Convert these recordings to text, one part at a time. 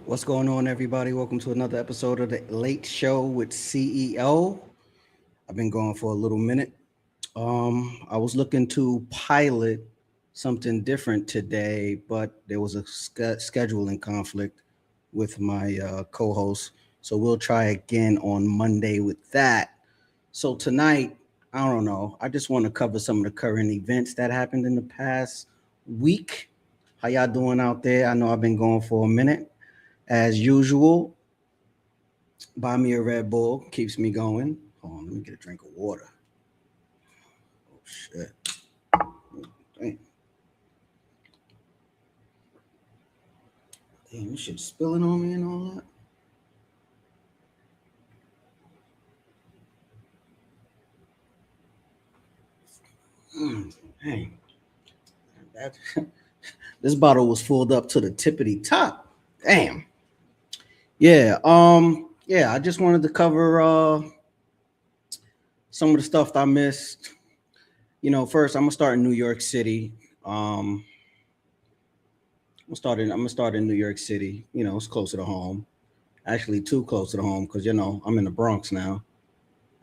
What's going on, everybody? Welcome to another episode of the Late Show with CEO. I've been going for a little minute. I was looking to pilot something different today, but there was a scheduling conflict with my co-host, so we'll try again on Monday with that. So tonight, I don't know. I just want to cover some of the current events that happened in the past week. How y'all doing out there? I know I've been going for a minute. As usual, buy me a Red Bull, keeps me going. Hold on, let me get a drink of water. Oh shit. Damn, Damn this shit's spilling on me and all that. Dang. That, this bottle was filled up to the tippity top. Damn. Yeah, I just wanted to cover some of the stuff that I missed. First I'm gonna start in New York City. I'm gonna start in New York City. It's closer to home. Actually, too close to the home because I'm in the Bronx now.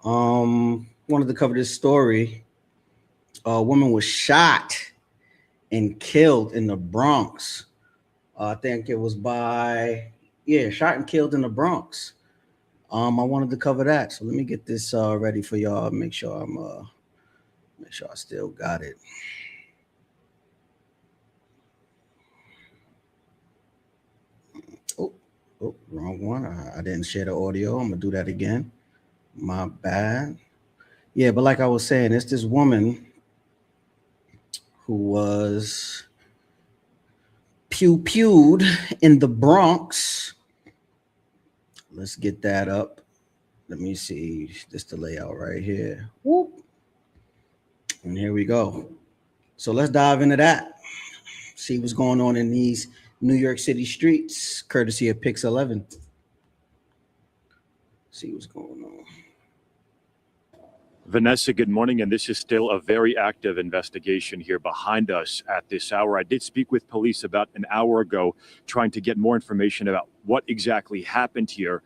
Wanted to cover this story. A woman was shot and killed in the Bronx. I think it was shot and killed in the Bronx. I wanted to cover that, so let me get this ready for y'all. Make sure I still got it. Oh, wrong one. I didn't share the audio. I'm gonna do that again. My bad. Yeah, but like I was saying, it's this woman who was pewed in the Bronx. Let's get that up. Let me see. This the layout right here. Whoop. And here we go. So let's dive into that. See what's going on in these New York City streets, courtesy of Pix 11. See what's going on. Vanessa, good morning. And this is still a very active investigation here behind us at this hour. I did speak with police about an hour ago, trying to get more information about what exactly happened here.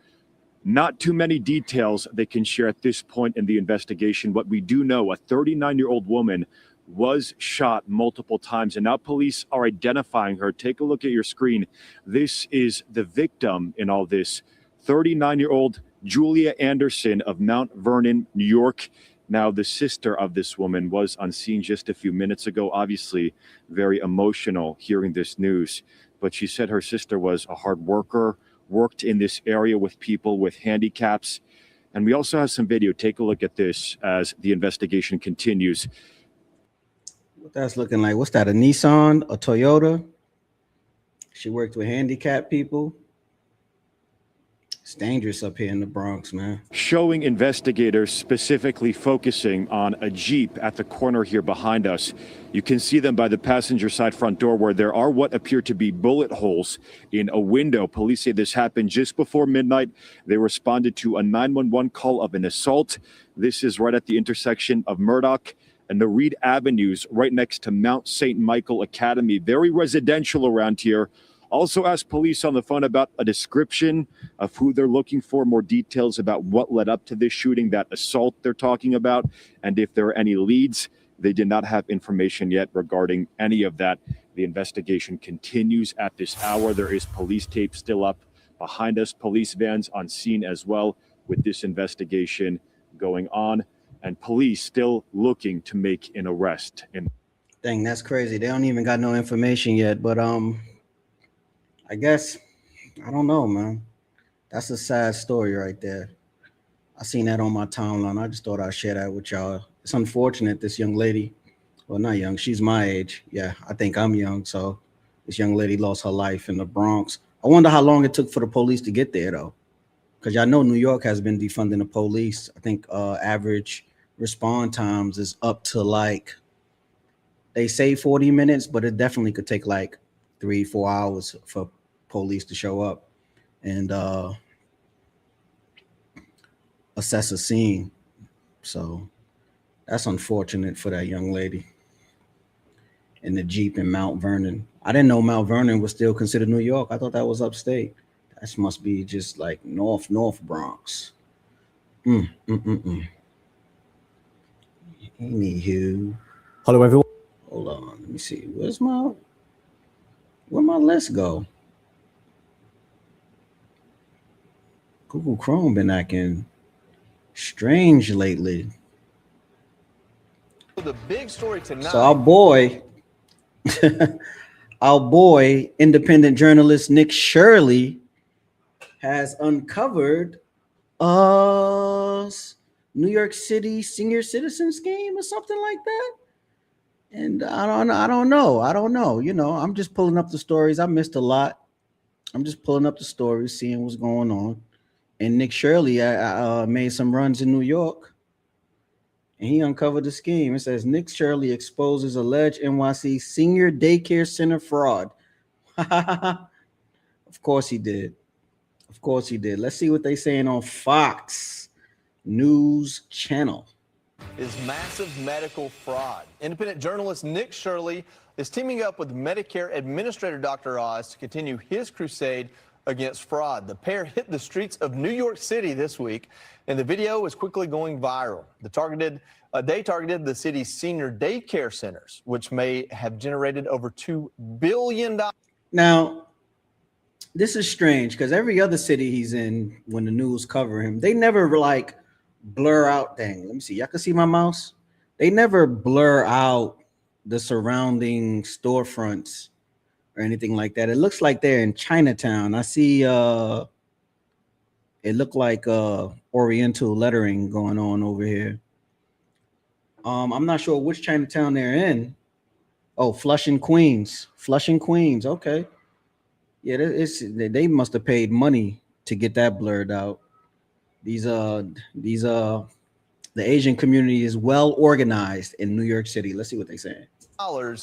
Not too many details they can share at this point in the investigation. What we do know, a 39-year-old woman was shot multiple times, and now police are identifying her. Take a look at your screen. This is the victim in all this, 39-year-old Julia Anderson of Mount Vernon, New York. Now, the sister of this woman was on scene just a few minutes ago. Obviously, very emotional hearing this news. But she said her sister was a hard worker, worked in this area with people with handicaps. And we also have some video. Take a look at this as the investigation continues. What that's looking like? What's that? A Nissan? A Toyota? She worked with handicapped people. It's dangerous up here in the Bronx, man. Showing investigators specifically focusing on a Jeep at the corner here behind us. You can see them by the passenger side front door where there are what appear to be bullet holes in a window. Police say this happened just before midnight. They responded to a 911 call of an assault. This is right at the intersection of Murdoch and the Reed Avenues, right next to Mount St. Michael Academy. Very residential around here. Also asked police on the phone about a description of who they're looking for, more details about what led up to this shooting, that assault they're talking about, and if there are any leads. They did not have information yet regarding any of that. The investigation continues at this hour. There is police tape still up behind us, police vans on scene as well with this investigation going on, and police still looking to make an arrest. Dang, that's crazy. They don't even got no information yet, but I guess I don't know, man. That's a sad story right there. I seen that on my timeline. I just thought I'd share that with y'all. It's unfortunate this young lady, well, not young, she's my age. Yeah, I think I'm young. So this young lady lost her life in the Bronx. I wonder how long it took for the police to get there, though. Because y'all know New York has been defunding the police. I think average respond times is up to they say 40 minutes, but it definitely could take like 3-4 hours for police to show up and assess a scene. So that's unfortunate for that young lady in the Jeep in Mount Vernon. I didn't know Mount Vernon was still considered New York. I thought that was upstate. This must be just like North Bronx. Anywho, Hello, everyone. hold on. Let me see. Where my list go? Google Chrome been acting strange lately. The big story tonight. So our boy, independent journalist Nick Shirley, has uncovered New York City senior citizen scheme or something like that. And I don't know. You know, I'm just pulling up the stories. I missed a lot. I'm just pulling up the stories, seeing what's going on. And Nick Shirley made some runs in New York, and he uncovered the scheme. It says Nick Shirley exposes alleged NYC senior daycare center fraud. Of course he did. Of course he did. Let's see what they're saying on Fox News Channel. Is massive medical fraud. Independent journalist Nick Shirley is teaming up with Medicare Administrator Dr. Oz to continue his crusade against fraud. The pair hit the streets of New York City this week, and the video is quickly going viral. They targeted the city's senior daycare centers, which may have generated over $2 billion. Now, this is strange because every other city he's in, when the news cover him, they never like blur out. Dang, let me see. Y'all can see my mouse. They never blur out the surrounding storefronts or anything like that. It looks like they're in Chinatown. I see it looked like Oriental lettering going on over here. I'm not sure which Chinatown they're in. Oh, Flushing, Queens. Flushing, Queens. Okay. Yeah, they must have paid money to get that blurred out. The Asian community is well organized in New York City. Let's see what they're saying.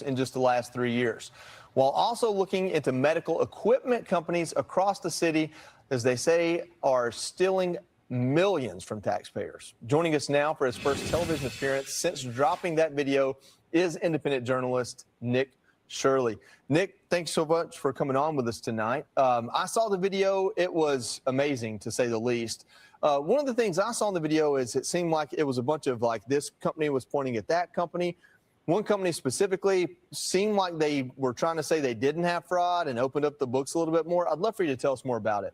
In just the last 3 years, while also looking into medical equipment companies across the city, as they say, are stealing millions from taxpayers. Joining us now for his first television appearance since dropping that video is independent journalist Nick Shirley. Nick, thanks so much for coming on with us tonight. I saw the video. It was amazing, to say the least. One of the things I saw in the video is it seemed like it was a bunch of like this company was pointing at that company. One company specifically seemed like they were trying to say they didn't have fraud and opened up the books a little bit more. I'd love for you to tell us more about it.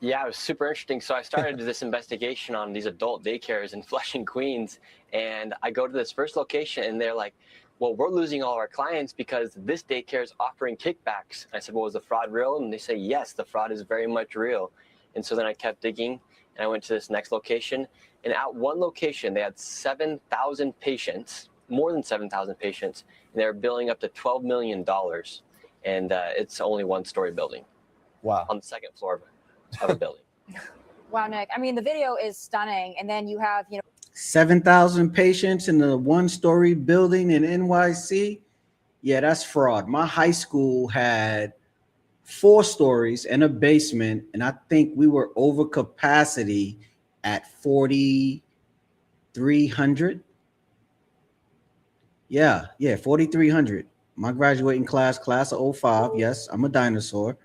Yeah, it was super interesting. So I started this investigation on these adult daycares in Flushing, Queens, and I go to this first location and they're like, well, we're losing all our clients because this daycare is offering kickbacks. I said, well, is the fraud real? And they say, yes, the fraud is very much real. And so then I kept digging and I went to this next location. And at one location, they had 7,000 patients, more than 7,000 patients, and they were billing up to $12 million. And it's only one-story building. Wow. On the second floor of a building. Wow, Nick. I mean, the video is stunning. And then you have, 7,000 patients in the one-story building in NYC. Yeah, that's fraud. My high school had 4 stories and a basement, and I think we were over capacity at 4,300. Yeah, 4,300. My graduating class of 05. Yes, I'm a dinosaur.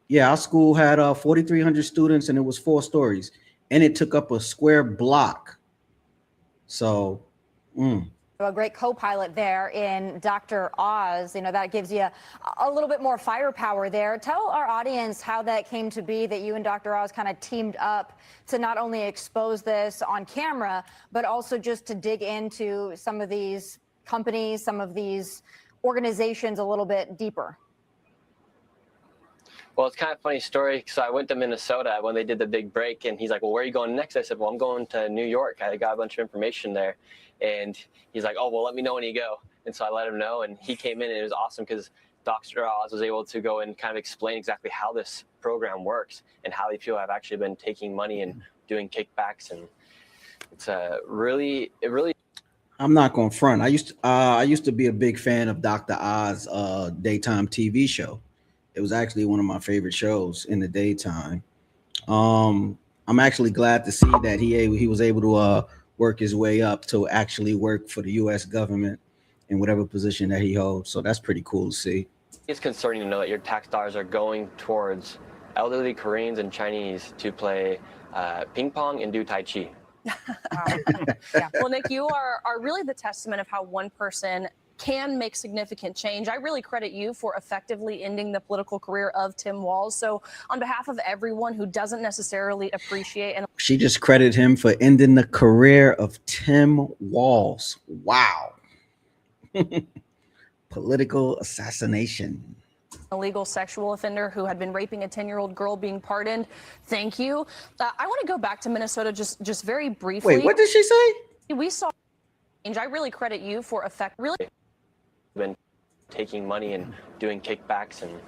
Yeah, our school had 4,300 students, and it was 4 stories, and it took up a square block. So, a great co-pilot there in Dr. Oz. That gives you a little bit more firepower there. Tell our audience how that came to be that you and Dr. Oz kind of teamed up to not only expose this on camera, but also just to dig into some of these companies, some of these organizations a little bit deeper. Well, it's kind of a funny story. So I went to Minnesota when they did the big break, and he's like, well, where are you going next? I said, well, I'm going to New York. I got a bunch of information there. And he's like, oh, well, let me know when you go. And so I let him know, and he came in, and it was awesome because Dr. Oz was able to go and kind of explain exactly how this program works and how people have actually been taking money and doing kickbacks. And it's really. I'm not going to front. I used to be a big fan of Dr. Oz daytime TV show. It was actually one of my favorite shows in the daytime. I'm actually glad to see that he was able to work his way up to actually work for the U.S. government in whatever position that he holds. So that's pretty cool to see. It's concerning to know that your tax dollars are going towards elderly Koreans and Chinese to play ping pong and do Tai Chi. Yeah. Well, Nick, you are really the testament of how one person can make significant change. I really credit you for effectively ending the political career of Tim Walz. So on behalf of everyone who doesn't necessarily appreciate and She just credited him for ending the career of Tim Walz. Wow. Political assassination. illegal sexual offender who had been raping a 10-year-old girl being pardoned. Thank you. I want to go back to Minnesota just very briefly. Wait, what did she say? We saw change. I really credit you for really Been taking money and doing kickbacks, and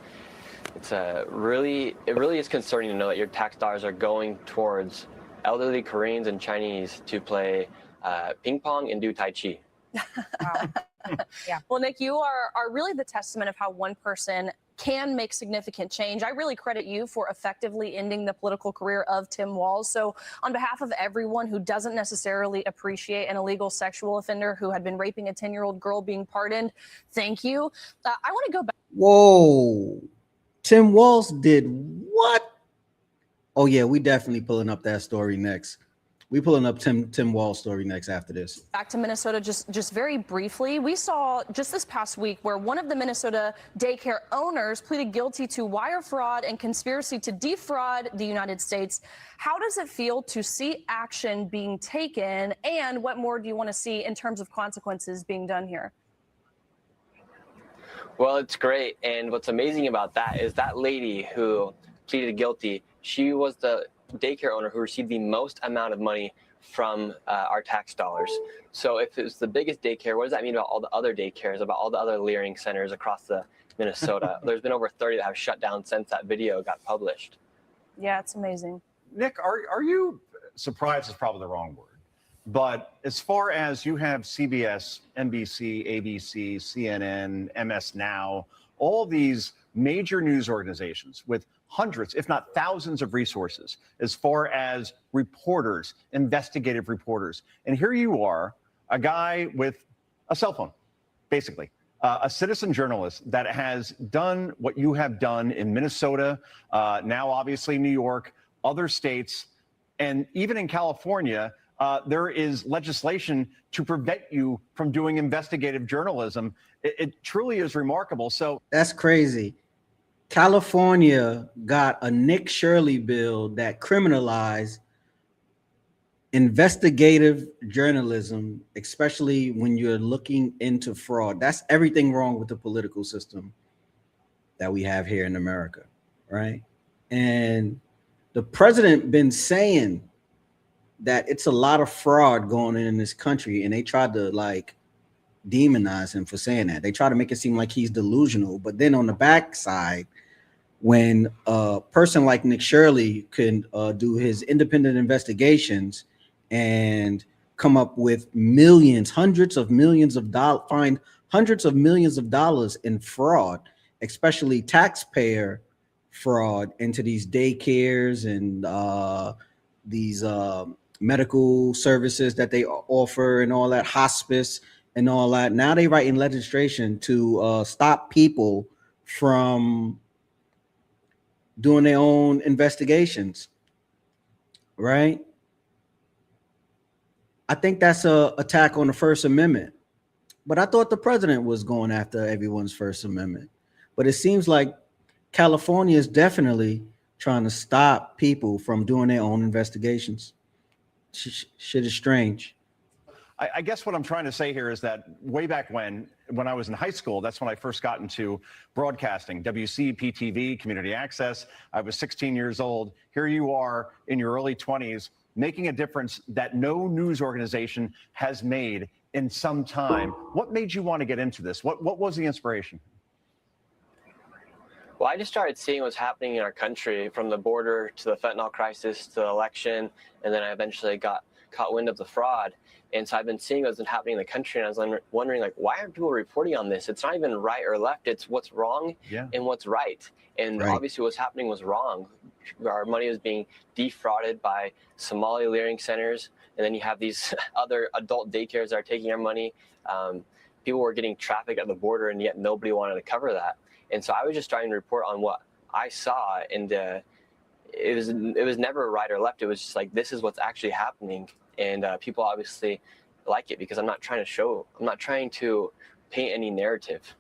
it's it really is concerning to know that your tax dollars are going towards elderly Koreans and Chinese to play ping pong and do Tai Chi. Yeah. Well, Nick, you are really the testament of how one person can make significant change. I really credit you for effectively ending the political career of Tim Walz. So on behalf of everyone who doesn't necessarily appreciate an illegal sexual offender who had been raping a 10-year-old girl being pardoned, thank you. I want to go back. Whoa. Tim Walz did what? Oh, yeah, we definitely pulling up that story next. We pulling up Tim Walz story next after this. Back to Minnesota just very briefly. We saw just this past week where one of the Minnesota daycare owners pleaded guilty to wire fraud and conspiracy to defraud the United States. How does it feel to see action being taken, and what more do you want to see in terms of consequences being done here? Well, it's great. And what's amazing about that is that lady who pleaded guilty, she was the daycare owner who received the most amount of money from our tax dollars. So if it was the biggest daycare, what does that mean about all the other daycares, about all the other Leering centers across the Minnesota? There's been over 30 that have shut down since that video got published. Yeah, it's amazing. Nick, are you surprised is probably the wrong word, but as far as you have CBS, NBC, ABC, CNN, MS Now, all these major news organizations with hundreds, if not thousands of resources as far as reporters, investigative reporters. And here you are, a guy with a cell phone, basically, a citizen journalist that has done what you have done in Minnesota, now obviously New York, other states, and even in California, there is legislation to prevent you from doing investigative journalism. It truly is remarkable. So that's crazy. California got a Nick Shirley bill that criminalized investigative journalism, especially when you're looking into fraud. That's everything wrong with the political system that we have here in America, right? And the president been saying that it's a lot of fraud going on in this country, and they tried to like demonize him for saying that. They try to make it seem like he's delusional, but then on the backside, when a person like Nick Shirley can do his independent investigations and come up with millions, hundreds of millions of dollars, find hundreds of millions of dollars in fraud, especially taxpayer fraud into these daycares and these medical services that they offer and all that, hospice and all that. Now they writing legislation to stop people from doing their own investigations, right? I think that's a attack on the First Amendment. But I thought the president was going after everyone's First Amendment. But it seems like California is definitely trying to stop people from doing their own investigations. Shit is strange. I guess what I'm trying to say here is that way back when I was in high school, that's when I first got into broadcasting, WCPTV, community access. I was 16 years old. Here you are in your early 20s, making a difference that no news organization has made in some time. What made you want to get into this? What was the inspiration? Well, I just started seeing what's happening in our country, from the border to the fentanyl crisis to the election, and then I eventually got caught wind of the fraud. And so I've been seeing what's been happening in the country, and I was wondering, like, why aren't people reporting on this? It's not even right or left. It's what's wrong and what's right. And obviously what's happening was wrong. Our money was being defrauded by Somali Leering centers. And then you have these other adult daycares that are taking our money. People were getting trafficked at the border, and yet nobody wanted to cover that. And so I was just trying to report on what I saw, and it was never right or left. It was just like, this is what's actually happening, and people obviously like it because I'm not trying to paint any narrative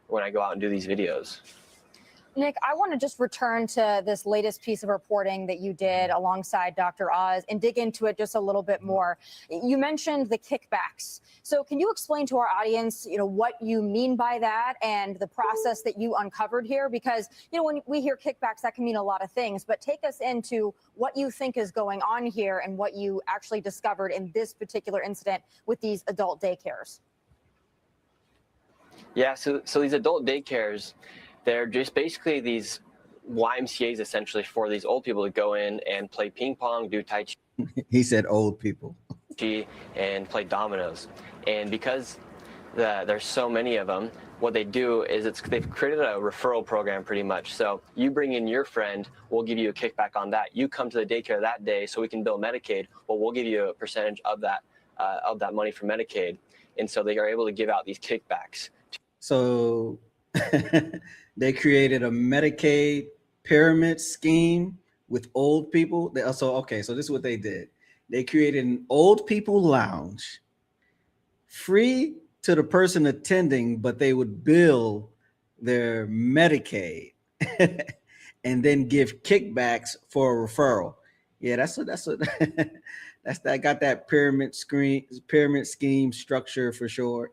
when I go out and do these videos. Nick, I want to just return to this latest piece of reporting that you did alongside Dr. Oz and dig into it just a little bit more. You mentioned the kickbacks. So can you explain to our audience, what you mean by that and the process that you uncovered here? Because, when we hear kickbacks, that can mean a lot of things, but take us into what you think is going on here and what you actually discovered in this particular incident with these adult daycares. Yeah, so these adult daycares, they're just basically these YMCAs essentially for these old people to go in and play ping pong, do Tai Chi. He said old people. And play dominoes. And because there's so many of them, what they do is they've created a referral program pretty much. So you bring in your friend, we'll give you a kickback on that. You come to the daycare that day so we can bill Medicaid, well, we'll give you a percentage of that money from Medicaid. And so they are able to give out these kickbacks. So they created a Medicaid pyramid scheme with old people. So this is what they did. They created an old people lounge, free to the person attending, but they would bill their Medicaid and then give kickbacks for a referral. Yeah, that's that got that pyramid scheme structure for sure.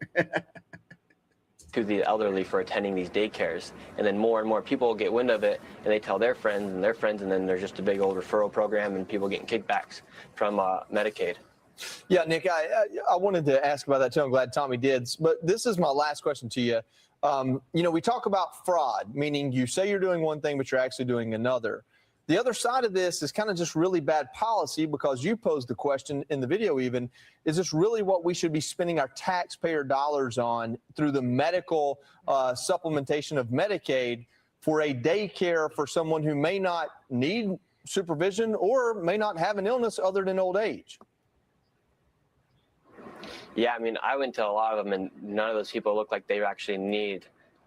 To the elderly for attending these daycares, and then more and more people get wind of it and they tell their friends, and then there's just a big old referral program and people getting kickbacks from Medicaid. Yeah, Nick, I wanted to ask about that too. I'm glad Tommy did, but this is my last question to you. We talk about fraud, meaning you say you're doing one thing but you're actually doing another. The other side of this is kind of just really bad policy, because you posed the question in the video even, is this really what we should be spending our taxpayer dollars on through the medical supplementation of Medicaid for a daycare for someone who may not need supervision or may not have an illness other than old age? Yeah, I mean, I went to a lot of them and none of those people look like they actually need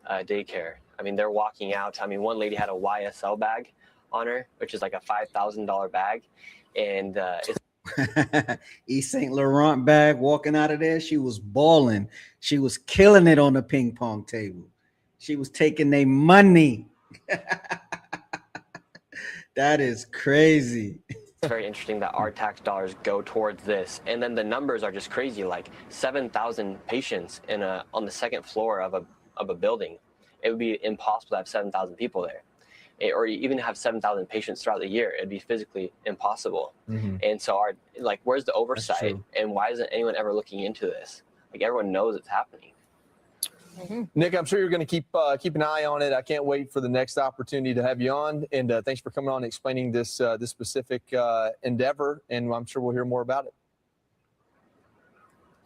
daycare. I mean, they're walking out. I mean, one lady had a YSL bag on her, which is like a $5,000 bag, and it's East St. Laurent bag. Walking out of there, she was balling. She was killing it on the ping pong table. She was taking their money. That is crazy. It's very interesting that our tax dollars go towards this, and then the numbers are just crazy. Like 7,000 patients on the second floor of a building. It would be impossible to have 7,000 people there. Or even have 7,000 patients throughout the year. It'd be physically impossible. Mm-hmm. And so where's the oversight, and why isn't anyone ever looking into this? Like, everyone knows it's happening. Mm-hmm. Nick, I'm sure you're going to keep an eye on it. I can't wait for the next opportunity to have you on. And thanks for coming on and explaining this specific endeavor. And I'm sure we'll hear more about it.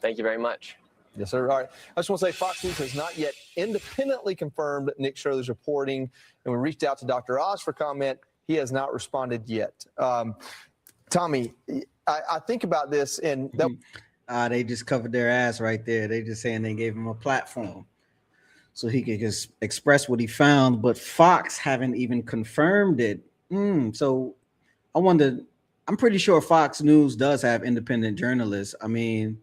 Thank you very much. Yes, sir. All right. I just want to say Fox News has not yet independently confirmed Nick Schroeder's reporting, and we reached out to Dr. Oz for comment. He has not responded yet. Tommy, I think about this, and they just covered their ass right there. They just saying they gave him a platform so he could just express what he found, but Fox haven't even confirmed it. So I wonder, I'm pretty sure Fox News does have independent journalists. I mean,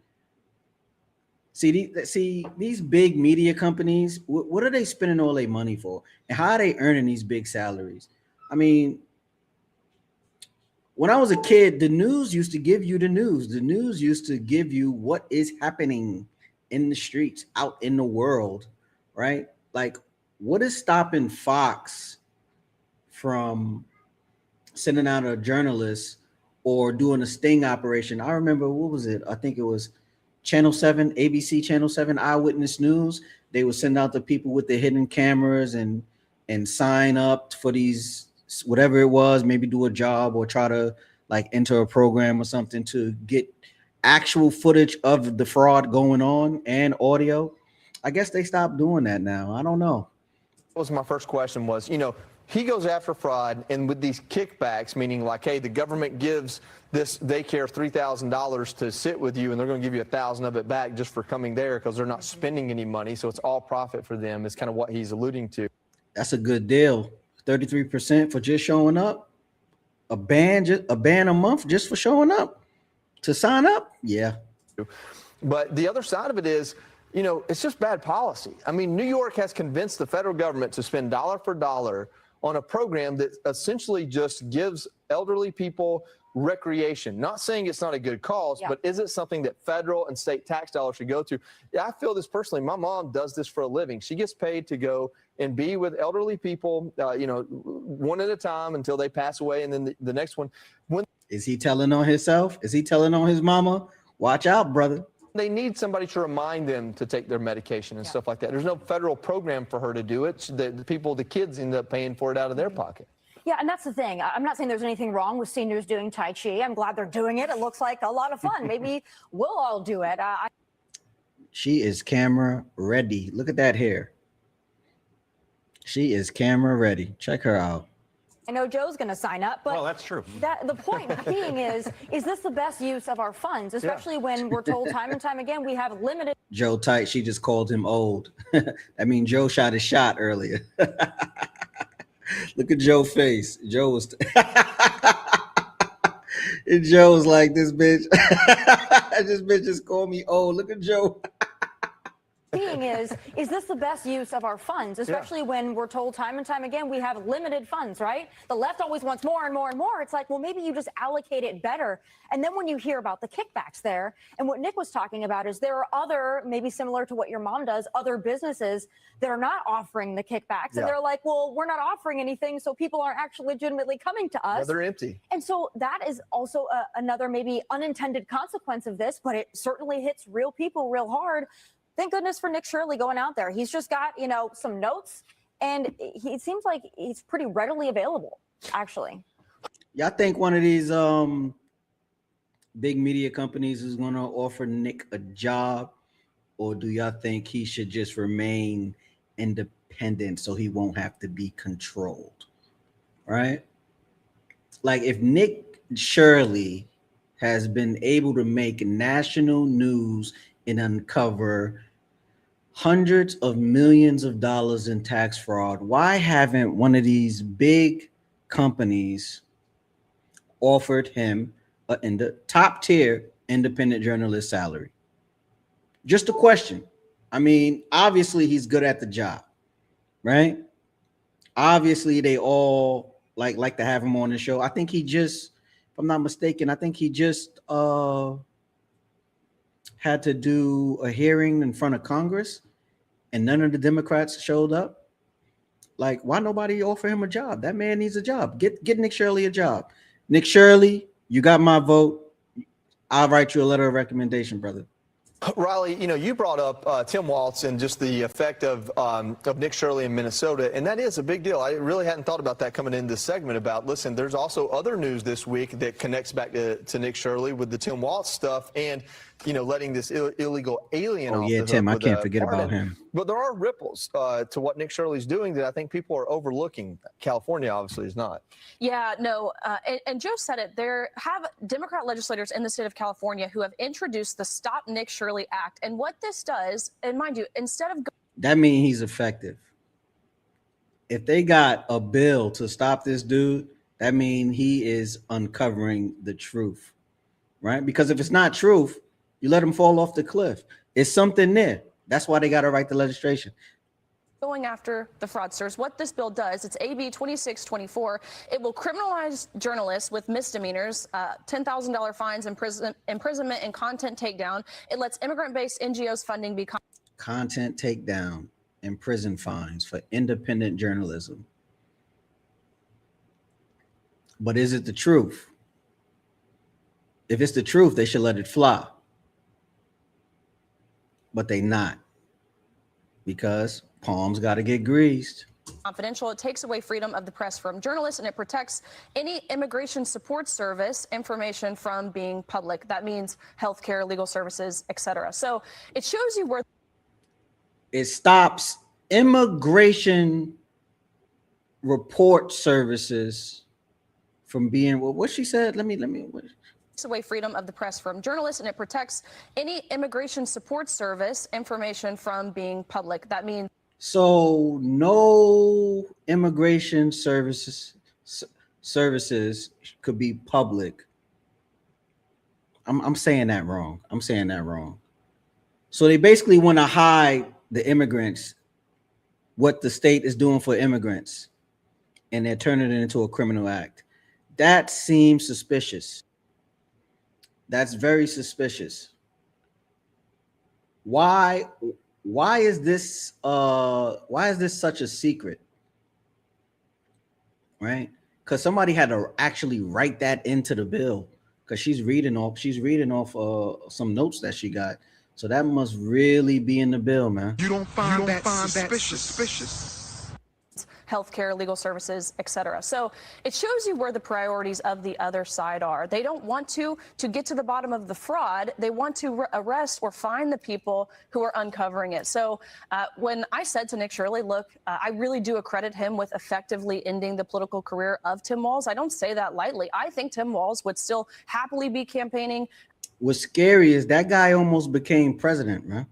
see these big media companies, what are they spending all their money for? And how are they earning these big salaries? I mean, when I was a kid, the news used to give you the news. The news used to give you what is happening in the streets, out in the world, right? Like, what is stopping Fox from sending out a journalist or doing a sting operation? I remember, what was it? I think it was Channel 7, ABC Channel 7 Eyewitness News. They would send out the people with the hidden cameras and sign up for these, whatever it was, maybe do a job or try to like enter a program or something to get actual footage of the fraud going on and audio. I guess they stopped doing that now. I don't know. That was my first question was, he goes after fraud, and with these kickbacks, meaning like, hey, the government gives this daycare $3,000 to sit with you, and they're going to give you $1,000 of it back just for coming there because they're not spending any money, so it's all profit for them, is kind of what he's alluding to. That's a good deal. 33% for just showing up. A band a month just for showing up to sign up. Yeah. But the other side of it is, it's just bad policy. I mean, New York has convinced the federal government to spend dollar for dollar on a program that essentially just gives elderly people recreation. Not saying it's not a good cause, but is it something that federal and state tax dollars should go to? Yeah, I feel this personally. My mom does this for a living. She gets paid to go and be with elderly people, one at a time until they pass away, and then the next one. Is he telling on himself? Is he telling on his mama? Watch out, brother. They need somebody to remind them to take their medication and stuff like that. There's no federal program for her to do it. The kids end up paying for it out of their pocket. Yeah, and that's the thing. I'm not saying there's anything wrong with seniors doing Tai Chi. I'm glad they're doing it. It looks like a lot of fun. Maybe we'll all do it. She is camera ready. Look at that hair. She is camera ready. Check her out. I know Joe's going to sign up, but well, that's true. The point being is this the best use of our funds, especially when we're told time and time again we have limited. Joe Tight, she just called him old. I mean, Joe shot his shot earlier. Look at Joe's face. Joe was and Joe was like, this bitch. This bitch just called me old. Look at Joe. Being is this the best use of our funds, especially when we're told time and time again we have limited funds, right? The left always wants more and more and more. It's like, well, maybe you just allocate it better. And then when you hear about the kickbacks there, and what Nick was talking about is there are other, maybe similar to what your mom does, other businesses that are not offering the kickbacks. And they're like, well, we're not offering anything, so people aren't actually legitimately coming to us. Yeah, they're empty. And so that is also another maybe unintended consequence of this, but it certainly hits real people real hard. Thank goodness for Nick Shirley going out there. He's just got, some notes, and it seems like he's pretty readily available, actually. Y'all think one of these big media companies is going to offer Nick a job, or do y'all think he should just remain independent so he won't have to be controlled? Right? Like, if Nick Shirley has been able to make national news and uncover hundreds of millions of dollars in tax fraud, why haven't one of these big companies offered him in the top tier independent journalist salary? Just a question. I mean, obviously he's good at the job, right? Obviously they all like to have him on the show. I think he just, if I'm not mistaken, I think he just had to do a hearing in front of Congress, and none of the Democrats showed up. Like, why nobody offer him a job? That man needs a job. Get Nick Shirley a job. Nick Shirley, you got my vote. I'll write you a letter of recommendation, brother. Riley, you brought up Tim Walz and just the effect of Nick Shirley in Minnesota, and that is a big deal. I really hadn't thought about that coming into this segment about, listen, there's also other news this week that connects back to Nick Shirley with the Tim Walz stuff and, letting this illegal alien off the hook Tim, I with, can't forget about pardon. him. But there are ripples to what Nick Shirley's doing that I think people are overlooking. California obviously is not. Yeah, no, and Joe said it. There have Democrat legislators in the state of California who have introduced the Stop Nick Shirley Act. And what this does, and mind you, instead of that means he's effective. If they got a bill to stop this dude, that means he is uncovering the truth, right? Because if it's not truth, you let him fall off the cliff. It's something there. That's why they got to write the legislation. going after the fraudsters, what this bill does, it's AB 2624. It will criminalize journalists with misdemeanors, $10,000 fines, imprisonment, and content takedown. It lets immigrant-based NGOs funding be content takedown and prison fines for independent journalism. But is it the truth? If it's the truth, they should let it fly. But they not, because palms got to get greased. Confidential. It takes away freedom of the press from journalists, and it protects any immigration support service information from being public. That means healthcare, legal services, etc. So it shows you where it stops immigration report services from being what she said. Let me. Takes away freedom of the press from journalists, and it protects any immigration support service information from being public. That means So no immigration services could be public. I'm saying that wrong. I'm saying that wrong. So they basically want to hide the immigrants, what the state is doing for immigrants, and they're turning it into a criminal act. That seems suspicious. That's very suspicious. Why is this such a secret? Right? Because somebody had to actually write that into the bill, because she's reading off some notes that she got. So that must really be in the bill, man. You don't find that suspicious? Healthcare, legal services, etc. So it shows you where the priorities of the other side are. They don't want to get to the bottom of the fraud. They want to arrest or find the people who are uncovering it. So when I said to Nick Shirley, look, I really do accredit him with effectively ending the political career of Tim Walz. I don't say that lightly. I think Tim Walz would still happily be campaigning. What's scary is that guy almost became president, man.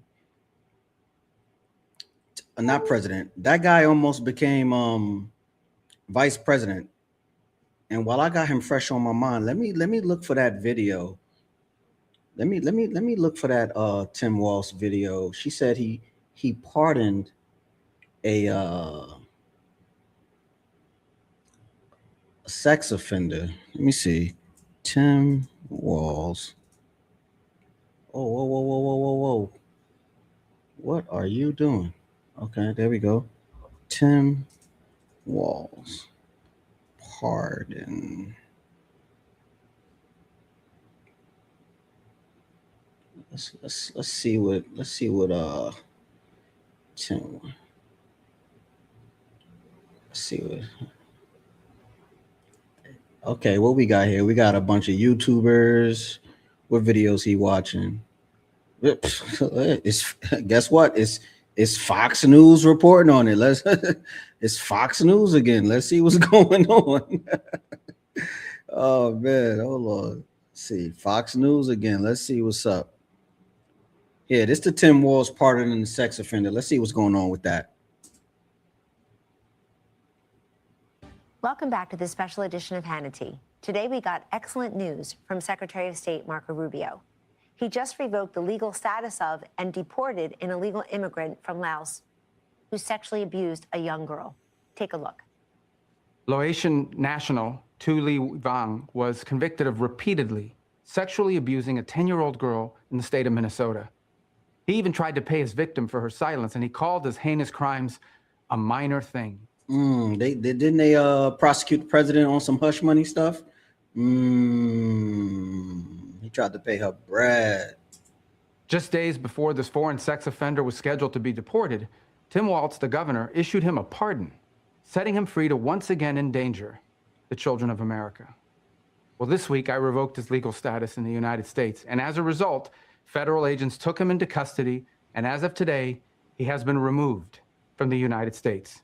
Not president. That guy almost became vice president. And while I got him fresh on my mind, let me look for that video. Let me look for that Tim Walz video. She said he pardoned a sex offender. Let me see. Tim Walz. Oh, whoa. What are you doing? Okay, there we go. Tim Walz. Pardon. Let's see what Tim. Let's see what. Okay, what we got here? We got a bunch of YouTubers. What videos he watching? It's guess what? It's Fox News reporting on it. It's Fox News again. Let's see what's going on. Oh man, hold on. Let's see, Fox News again. Let's see what's up. Yeah, this the Tim Walz pardoning the sex offender. Let's see what's going on with that. Welcome back to this special edition of Hannity. Today we got excellent news from Secretary of State Marco Rubio. He just revoked the legal status of and deported an illegal immigrant from Laos who sexually abused a young girl. Take a look. Laotian national Tu Li Vang was convicted of repeatedly sexually abusing a 10-year-old girl in the state of Minnesota. He even tried to pay his victim for her silence, and he called his heinous crimes a minor thing. Didn't they prosecute the president on some hush money stuff? He tried to pay her bread. Just days before this foreign sex offender was scheduled to be deported, Tim Walz, the governor, issued him a pardon, setting him free to once again endanger the children of America. Well, this week I revoked his legal status in the United States, and as a result, federal agents took him into custody, and as of today, he has been removed from the United States.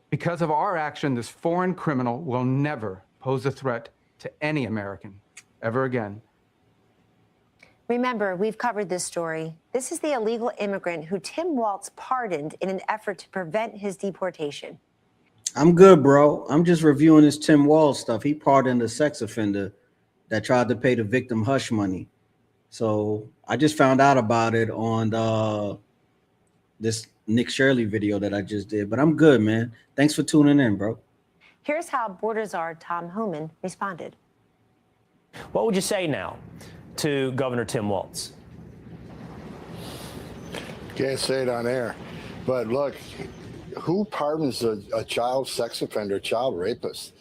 Because of our action, this foreign criminal will never pose a threat to any American ever again. Remember, we've covered this story. This is the illegal immigrant who Tim Walz pardoned in an effort to prevent his deportation. I'm good, bro. I'm just reviewing this Tim Walz stuff. He pardoned a sex offender that tried to pay the victim hush money. So I just found out about it on this Nick Shirley video that I just did. But I'm good, man. Thanks for tuning in, bro. Here's how Border Czar Tom Homan responded. What would you say now to Governor Tim Walz? Can't say it on air, but look, who pardons a child sex offender, child rapist?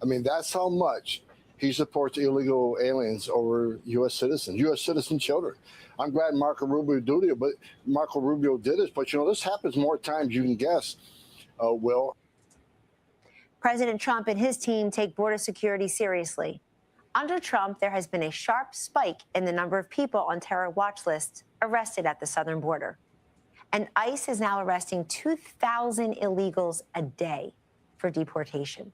I mean, that's how much he supports illegal aliens over U.S. citizens, U.S. citizen children. I'm glad Marco Rubio did it, but you know, this happens more times you can guess, Will. President Trump and his team take border security seriously. Under Trump, there has been a sharp spike in the number of people on terror watch lists arrested at the southern border. And ICE is now arresting 2,000 illegals a day for deportation.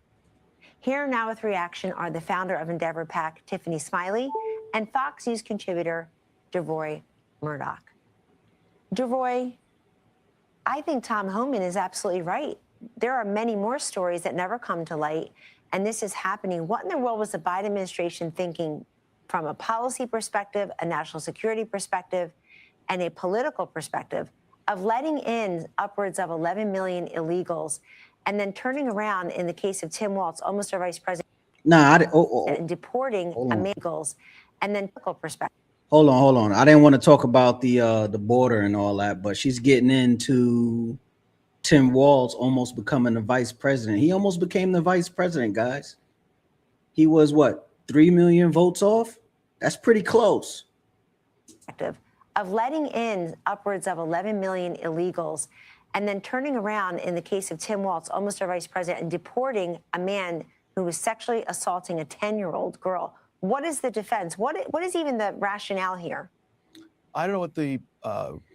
Here now with reaction are the founder of Endeavor PAC, Tiffany Smiley, and Fox News contributor, Devoy Murdoch. Devoy, I think Tom Homan is absolutely right. There are many more stories that never come to light, and this is happening. What in the world was the Biden administration thinking from a policy perspective, a national security perspective, and a political perspective of letting in upwards of 11 million illegals and then turning around in the case of Tim Walz, almost our vice president, and deporting illegals, and then political perspective. Hold on. I didn't want to talk about the border and all that, but she's getting into Tim Walz almost becoming the vice president. He almost became the vice president, guys. He was what, 3 million votes off? That's pretty close. Of letting in upwards of 11 million illegals and then turning around in the case of Tim Walz, almost our vice president, and deporting a man who was sexually assaulting a 10-year-old girl. What is the defense? What is even the rationale here? I don't know what the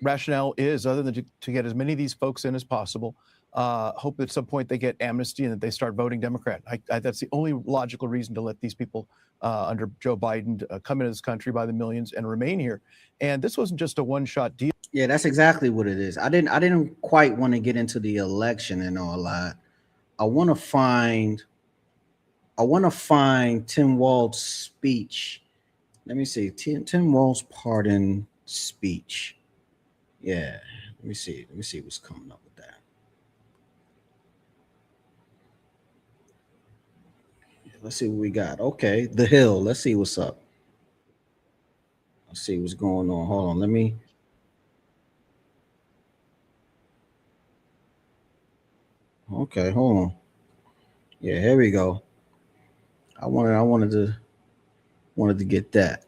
rationale is other than to get as many of these folks in as possible. Hope at some point they get amnesty and that they start voting Democrat. That's the only logical reason to let these people under Joe Biden come into this country by the millions and remain here. And this wasn't just a one-shot deal. Yeah, that's exactly what it is. I didn't quite want to get into the election and all that. I want to find Tim Walz's speech. Let me see. Tim Walz's pardon speech. Yeah. Let me see what's coming up with that. Let's see what we got. Okay, The Hill. Let's see what's up. Let's see what's going on. Hold on. Let me. Okay, hold on. Yeah, here we go. I wanted to get that.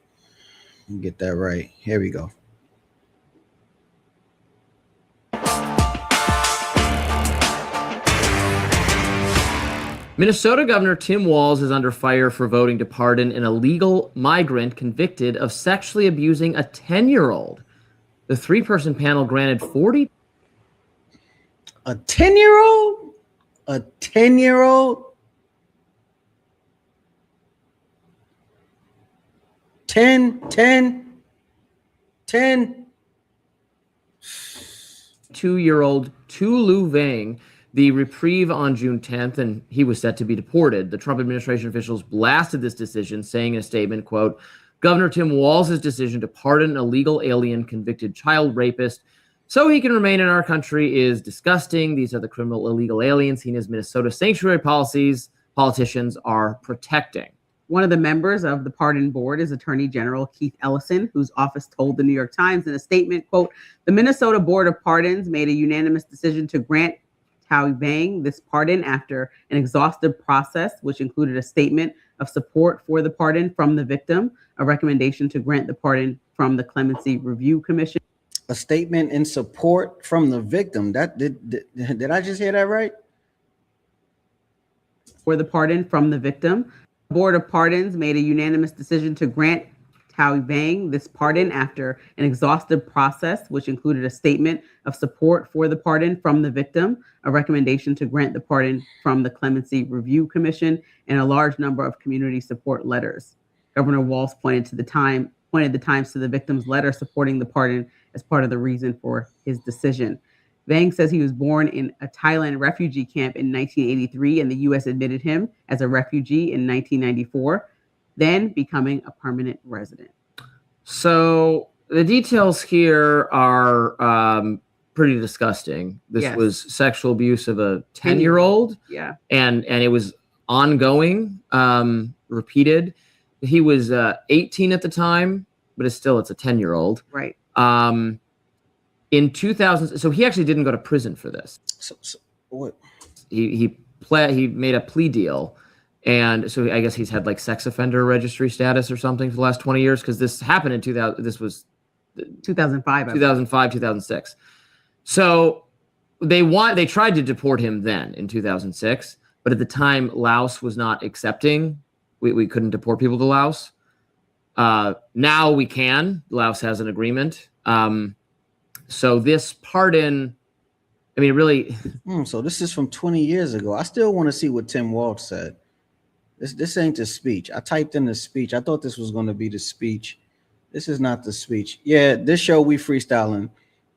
Get that right. Here we go. Minnesota Governor Tim Walz is under fire for voting to pardon an illegal migrant convicted of sexually abusing a 10-year-old. The three-person panel granted 40. A 10-year-old? A 10-year-old? 10. 2-year-old Tulu Vang the reprieve on June 10th, and he was set to be deported. The Trump administration officials blasted this decision, saying in a statement, quote, Governor Tim Walz's decision to pardon an illegal alien convicted child rapist so he can remain in our country is disgusting. These are the criminal illegal aliens seen as Minnesota sanctuary policies politicians are protecting. One of the members of the pardon board is Attorney General Keith Ellison, whose office told the New York Times in a statement, quote, the Minnesota Board of Pardons made a unanimous decision to grant Tao Vang this pardon after an exhaustive process, which included a statement of support for the pardon from the victim, a recommendation to grant the pardon from the Clemency Review Commission. A statement in support from the victim. That did I just hear that right? For the pardon from the victim. The Board of Pardons made a unanimous decision to grant Tao Vang this pardon after an exhaustive process, which included a statement of support for the pardon from the victim, a recommendation to grant the pardon from the Clemency Review Commission, and a large number of community support letters. Governor Walz pointed the Times to the victim's letter supporting the pardon as part of the reason for his decision. Vang says he was born in a Thailand refugee camp in 1983, and the U.S. admitted him as a refugee in 1994. Then becoming a permanent resident. So the details here are pretty disgusting. This was sexual abuse of a 10-year-old. Yeah. And it was ongoing, repeated. He was 18 at the time, but it's a 10-year-old. Right. In 2000, so he actually didn't go to prison for this. So what? He made a plea deal. And so I guess he's had like sex offender registry status or something for the last 20 years because this happened in 2000. This was 2005. 2005, 2006. So they tried to deport him then in 2006, but at the time Laos was not accepting. We couldn't deport people to Laos. Now we can. Laos has an agreement. So this pardon, I mean, really. So this is from 20 years ago. I still want to see what Tim Walz said. This ain't the speech. I typed in the speech. I thought this was going to be the speech. This is not the speech. Yeah, this show we freestyling.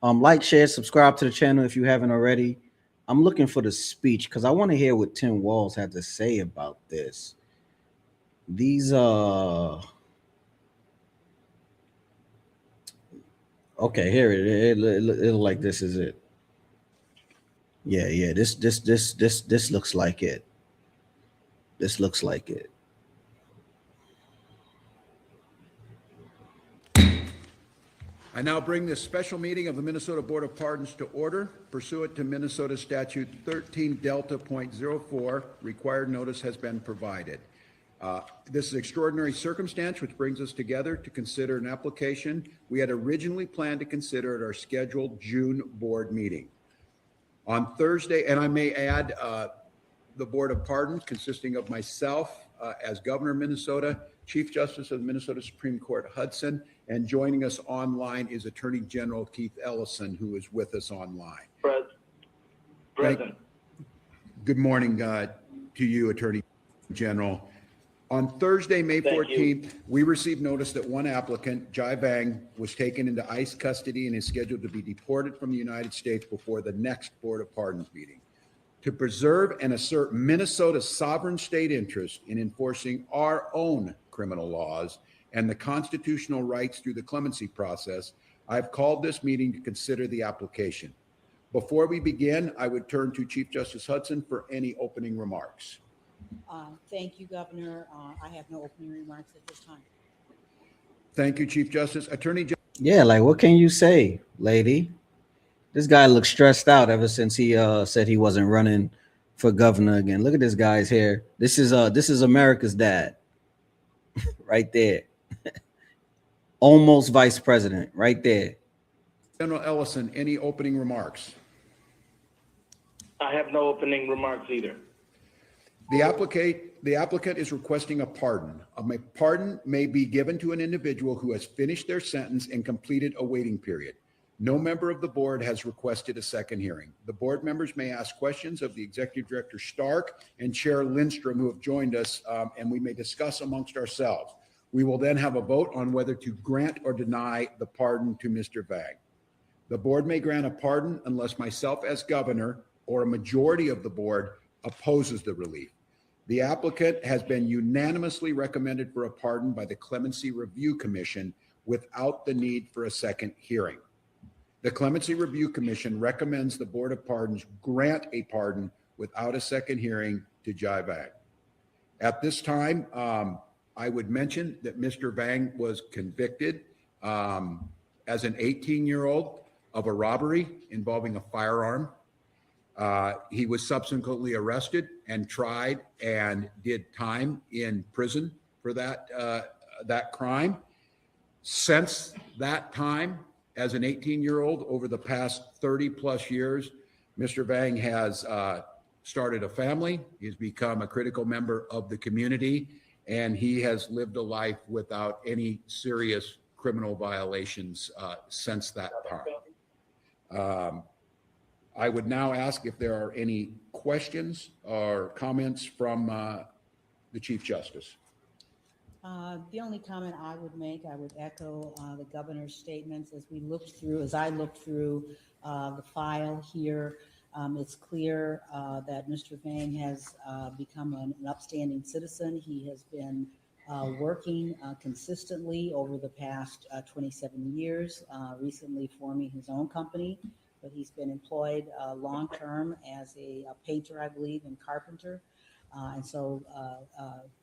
Like, share, subscribe to the channel if you haven't already. I'm looking for the speech because I want to hear what Tim Walz had to say about this. These okay, here it look like this is it. Yeah, this looks like it. This looks like it. I now bring this special meeting of the Minnesota Board of Pardons to order. Pursuant to Minnesota Statute 13 Delta.04, required notice has been provided. This is an extraordinary circumstance which brings us together to consider an application we had originally planned to consider at our scheduled June board meeting. On Thursday, and I may add, the Board of Pardons consisting of myself as Governor of Minnesota, Chief Justice of the Minnesota Supreme Court Hudson, and joining us online is Attorney General Keith Ellison, who is with us online. Present. Good morning to you, Attorney General. On Thursday, May 14th, we received notice that one applicant, Jai Vang, was taken into ICE custody and is scheduled to be deported from the United States before the next Board of Pardons meeting. To preserve and assert Minnesota's sovereign state interest in enforcing our own criminal laws and the constitutional rights through the clemency process, I've called this meeting to consider the application. Before we begin, I would turn to Chief Justice Hudson for any opening remarks. Thank you, Governor. I have no opening remarks at this time. Thank you, Chief Justice. Attorney General. Yeah, like what can you say, lady? This guy looks stressed out ever since he said he wasn't running for governor again. Look at this guy's hair. This is America's dad. Right there. Almost vice president, right there. General Ellison, any opening remarks? I have no opening remarks either. The applicant is requesting a pardon. A pardon may be given to an individual who has finished their sentence and completed a waiting period. No member of the board has requested a second hearing. The board members may ask questions of the Executive Director Stark and Chair Lindstrom, who have joined us, and we may discuss amongst ourselves. We will then have a vote on whether to grant or deny the pardon to Mr. Vang. The board may grant a pardon unless myself as governor or a majority of the board opposes the relief. The applicant has been unanimously recommended for a pardon by the Clemency Review Commission without the need for a second hearing. The Clemency Review Commission recommends the Board of Pardons grant a pardon without a second hearing to Jai Vang. At this time, I would mention that Mr. Vang was convicted as an 18-year-old of a robbery involving a firearm. He was subsequently arrested and tried and did time in prison for that crime. Since that time, as an 18-year-old, over the past 30 plus years, Mr. Vang has started a family. He's become a critical member of the community, and he has lived a life without any serious criminal violations since that time. I would now ask if there are any questions or comments from the Chief Justice. The only comment I would make, I would echo the governor's statements as I looked through the file here. It's clear that Mr. Vang has become an upstanding citizen. He has been working consistently over the past 27 years, recently forming his own company, but he's been employed long-term as a painter, I believe, and carpenter. And so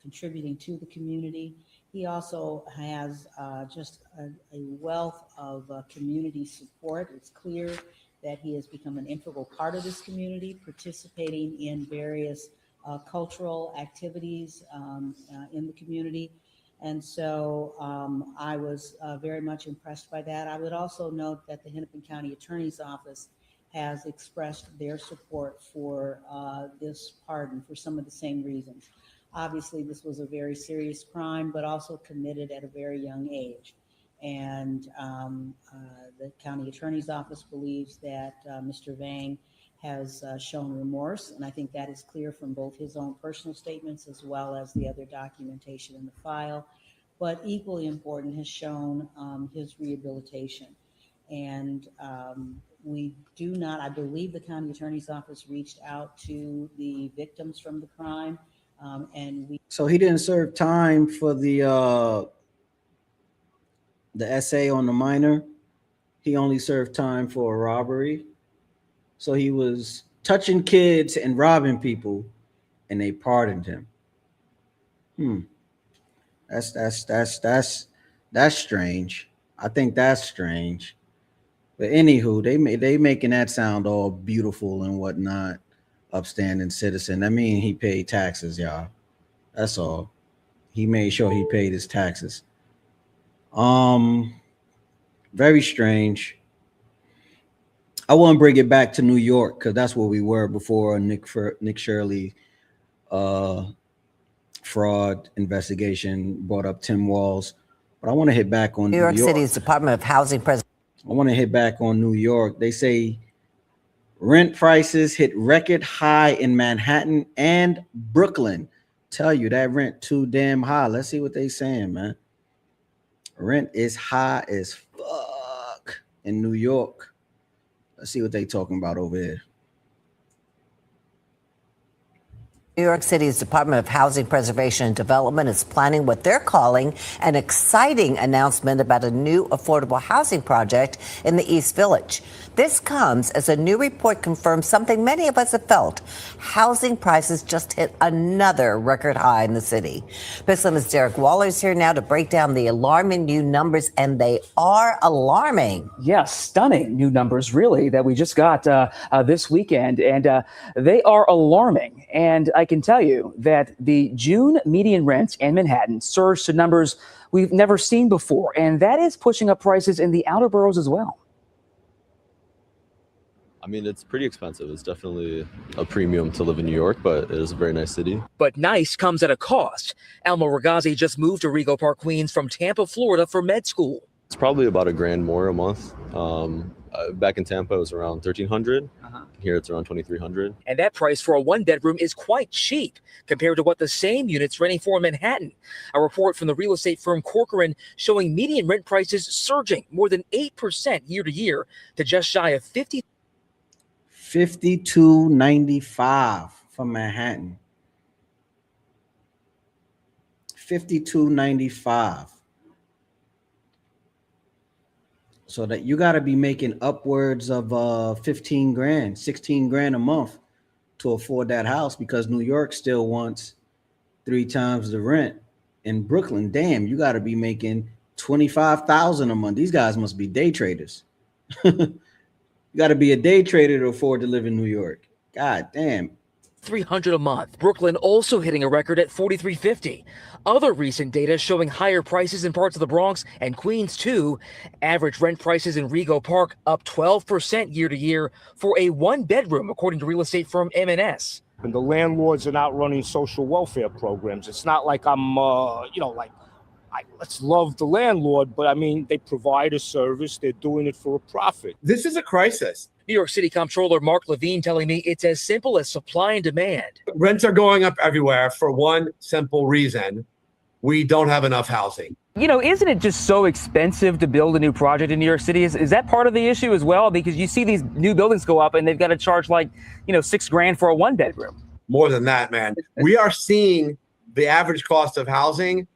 contributing to the community. He also has just a wealth of community support. It's clear that he has become an integral part of this community, participating in various cultural activities in the community. And so I was very much impressed by that. I would also note that the Hennepin County Attorney's Office has expressed their support for this pardon for some of the same reasons. Obviously, this was a very serious crime, but also committed at a very young age. And the County Attorney's Office believes that Mr. Vang has shown remorse, and I think that is clear from both his own personal statements as well as the other documentation in the file. But equally important, has shown his rehabilitation. And we do not, I believe the county attorney's office reached out to the victims from the crime. And we. So he didn't serve time for the essay on the minor. He only served time for a robbery. So he was touching kids and robbing people, and they pardoned him. That's strange. I think that's strange. But anywho, they making that sound all beautiful and whatnot. Upstanding citizen. I mean, he paid taxes, y'all. That's all. He made sure he paid his taxes. Very strange. I want to bring it back to New York because that's where we were before Nick Shirley fraud investigation brought up Tim Walz. But I want to hit back on New York City's Department of Housing President. I want to hit back on New York. They say rent prices hit record high in Manhattan and Brooklyn. Tell you that rent too damn high. Let's see what they saying, man. Rent is high as fuck in New York. Let's see what they talking about over here. New York City's Department of Housing Preservation and Development is planning what they're calling an exciting announcement about a new affordable housing project in the East Village. This comes as a new report confirms something many of us have felt. Housing prices just hit another record high in the city. Pixel's Derek Waller's here now to break down the alarming new numbers, and they are alarming. Yes, stunning new numbers, really, that we just got this weekend, and they are alarming. And I can tell you that the June median rent in Manhattan surged to numbers we've never seen before, and that is pushing up prices in the outer boroughs as well. I mean, it's pretty expensive. It's definitely a premium to live in New York, but it is a very nice city. But nice comes at a cost. Alma Ragazzi just moved to Rego Park, Queens from Tampa, Florida for med school. It's probably about $1,000 more a month. Back in Tampa, it was around $1,300. Here, it's around $2,300. And that price for a one-bedroom is quite cheap compared to what the same unit's renting for in Manhattan. A report from the real estate firm Corcoran showing median rent prices surging more than 8% year to year to just shy of $52.95 for Manhattan. $52.95. So that you got to be making upwards of 15 grand, 16 grand a month to afford that house, because New York still wants 3 times the rent. In Brooklyn, damn, you got to be making 25,000 a month. These guys must be day traders. You got to be a day trader to afford to live in New York. God damn. $300 a month. Brooklyn also hitting a record at $4,350. Other recent data showing higher prices in parts of the Bronx and Queens too. Average rent prices in Rego Park up 12% year to year for a one-bedroom, according to real estate firm M&S. And the landlords are not running social welfare programs. It's not like I'm, let's love the landlord, but I mean, they provide a service. They're doing it for a profit. This is a crisis. New York City Comptroller Mark Levine telling me it's as simple as supply and demand. Rents are going up everywhere for one simple reason. We don't have enough housing. You know, isn't it just so expensive to build a new project in New York City? Is that part of the issue as well? Because you see these new buildings go up and they've got to charge $6,000 for a one bedroom. More than that, man. We are seeing the average cost of housing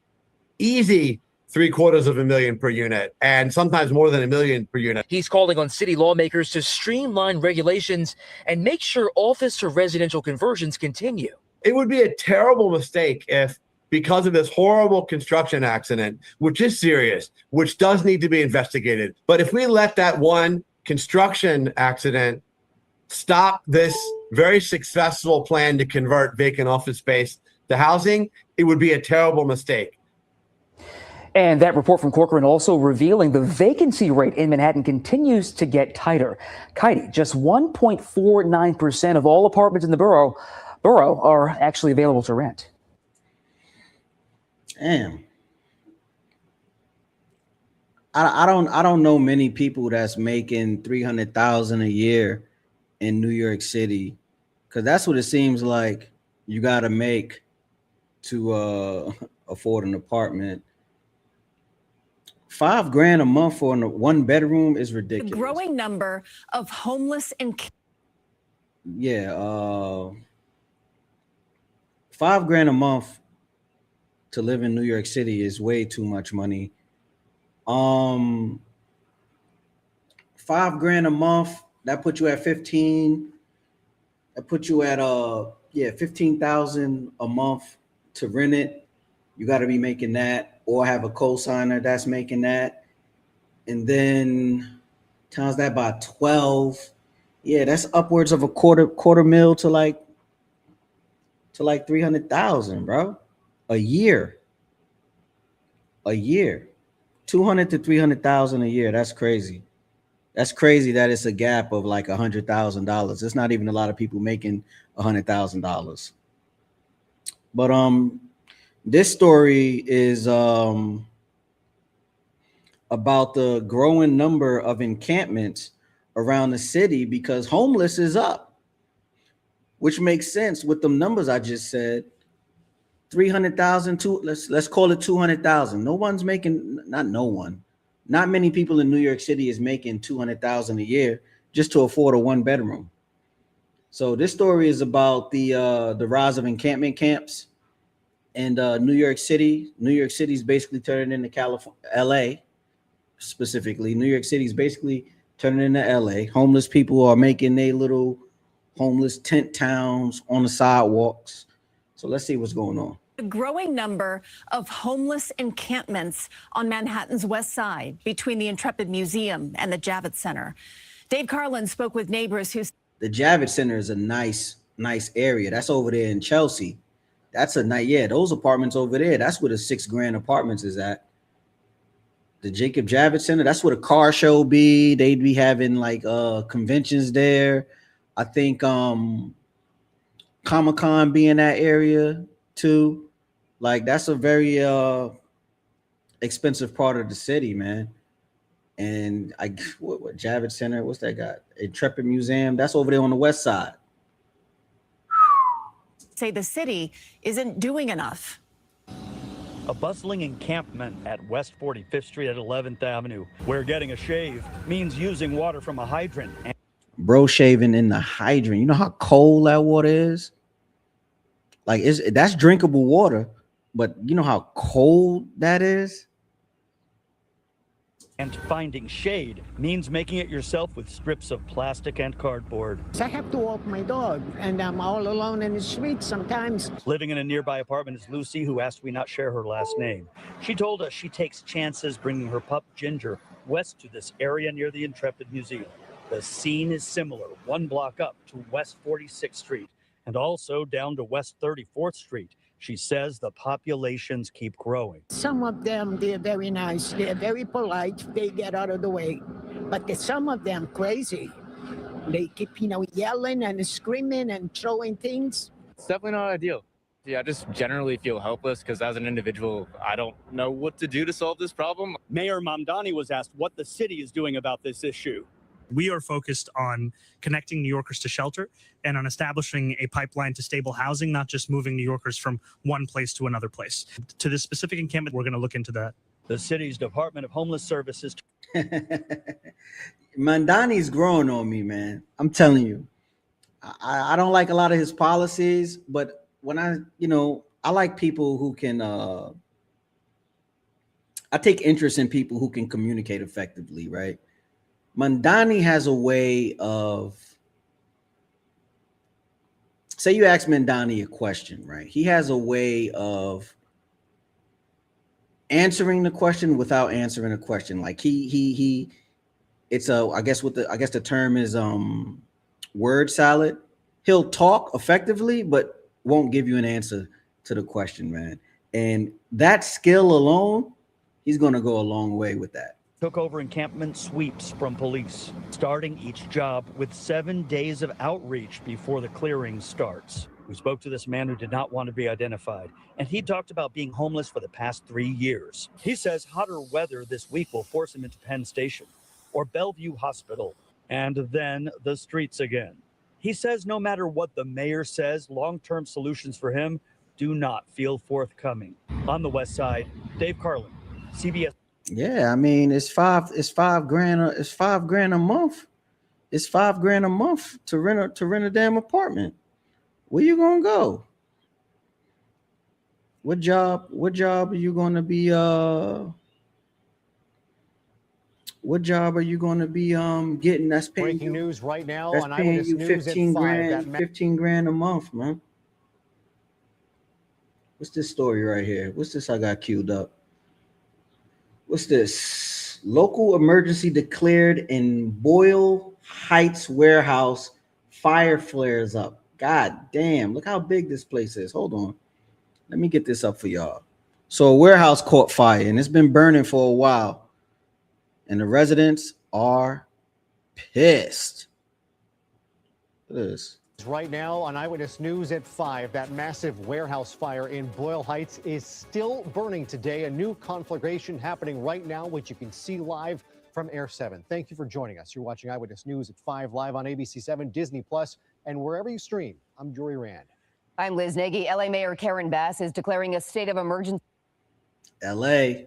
easy $750,000 per unit, and sometimes more than $1 million per unit. He's calling on city lawmakers to streamline regulations and make sure office to residential conversions continue. It would be a terrible mistake if, because of this horrible construction accident, which is serious, which does need to be investigated, but if we let that one construction accident stop this very successful plan to convert vacant office space to housing, it would be a terrible mistake. And that report from Corcoran also revealing the vacancy rate in Manhattan continues to get tighter. Katie, just 1.49% of all apartments in the borough are actually available to rent. Damn. I don't know many people that's making $300,000 a year in New York City, because that's what it seems like you got to make to afford an apartment. $5,000 a month for a 1-bedroom is A ridiculous. growing number of homeless and Yeah, $5,000 a month to live in New York City is way too much money. $5,000 a month, that puts you at 15. That puts you at 15,000 a month to rent it. You got to be making that, or have a co-signer that's making that, and then times that by 12. Yeah, that's upwards of a quarter mil to like 300,000, bro, a year. 200 to 300,000 a year. That's crazy. That's crazy that it's a gap of like $100,000. It's not even a lot of people making $100,000. But this story is about the growing number of encampments around the city because homeless is up, which makes sense with the numbers I just said. 300,000 to let's call it 200,000. Not many people in New York City is making 200,000 a year just to afford a 1-bedroom. So this story is about the rise of encampment camps in New York City. New York City is basically turning into California, LA specifically. New York City is basically turning into LA. Homeless people are making their little homeless tent towns on the sidewalks. So let's see what's going on. a growing number of homeless encampments on Manhattan's West Side between the Intrepid Museum and the Javits Center. Dave Carlin spoke with neighbors who... The Javits Center is a nice area. That's over there in Chelsea. That's a nice, yeah, those apartments over there, that's where the $6,000 apartments is at. The Jacob Javits Center, that's where the car show be. They'd be having like conventions there. I think Comic-Con be in that area too. Like that's a very expensive part of the city, man. And what Javits Center, what's that got? Intrepid Museum, that's over there on the west side. say the city isn't doing enough. A bustling encampment at West 45th Street at 11th Avenue, where getting a shave means using water from a hydrant. Bro shaving in the hydrant. You know how cold that water is? Like that's drinkable water, but you know how cold that is? And finding shade means making it yourself with strips of plastic and cardboard. I have to walk my dog, and I'm all alone in the street sometimes. Living in a nearby apartment is Lucy, who asked we not share her last name. She told us she takes chances bringing her pup Ginger west to this area near the Intrepid Museum. The scene is similar, 1 block up to West 46th Street and also down to West 34th Street. She says the populations keep growing. Some of them, they're very nice. They're very polite. They get out of the way. But there's some of them crazy. They keep, yelling and screaming and throwing things. It's definitely not ideal. Yeah, I just generally feel helpless because as an individual, I don't know what to do to solve this problem. Mayor Mamdani was asked what the city is doing about this issue. We are focused on connecting New Yorkers to shelter and on establishing a pipeline to stable housing, not just moving New Yorkers from one place to another place. To this specific encampment, we're going to look into that. The city's Department of Homeless Services. Mandani's growing on me, man. I'm telling you. I don't like a lot of his policies, but when I like people who can, I take interest in people who can communicate effectively, right? Mandani has a way of, say you ask Mandani a question, right? He has a way of answering the question without answering a question. Like it's I guess the term is word salad. He'll talk effectively, but won't give you an answer to the question, man. And that skill alone, he's gonna go a long way with that. Took over encampment sweeps from police, starting each job with 7 days of outreach before the clearing starts. We spoke to this man who did not want to be identified, and he talked about being homeless for the past 3 years. He says hotter weather this week will force him into Penn Station or Bellevue Hospital, and then the streets again. He says no matter what the mayor says, long-term solutions for him do not feel forthcoming. On the west side, Dave Carlin, CBS. Yeah, I mean, it's $5 grand. It's $5 grand a month. It's $5 grand a month to rent a damn apartment. Where you gonna go? What job are you gonna be what job are you gonna be getting that's paying Breaking news right now that's on paying Eyewitness you News at 15 5. grand, 15 grand a month, man? What's this story right here? What's this I got queued up? What's this? Local emergency declared in Boyle Heights warehouse. Fire flares up. God damn, look how big this place is. Hold on. Let me get this up for y'all. So a warehouse caught fire and it's been burning for a while. And the residents are pissed. Look at this. Right now on Eyewitness News at 5, that massive warehouse fire in Boyle Heights is still burning today. A new conflagration happening right now, which you can see live from Air 7. Thank you for joining us. You're watching Eyewitness News at 5 live on ABC 7, Disney Plus, and wherever you stream. I'm Jory Rand. I'm Liz Nagy. LA Mayor Karen Bass is declaring a state of emergency. LA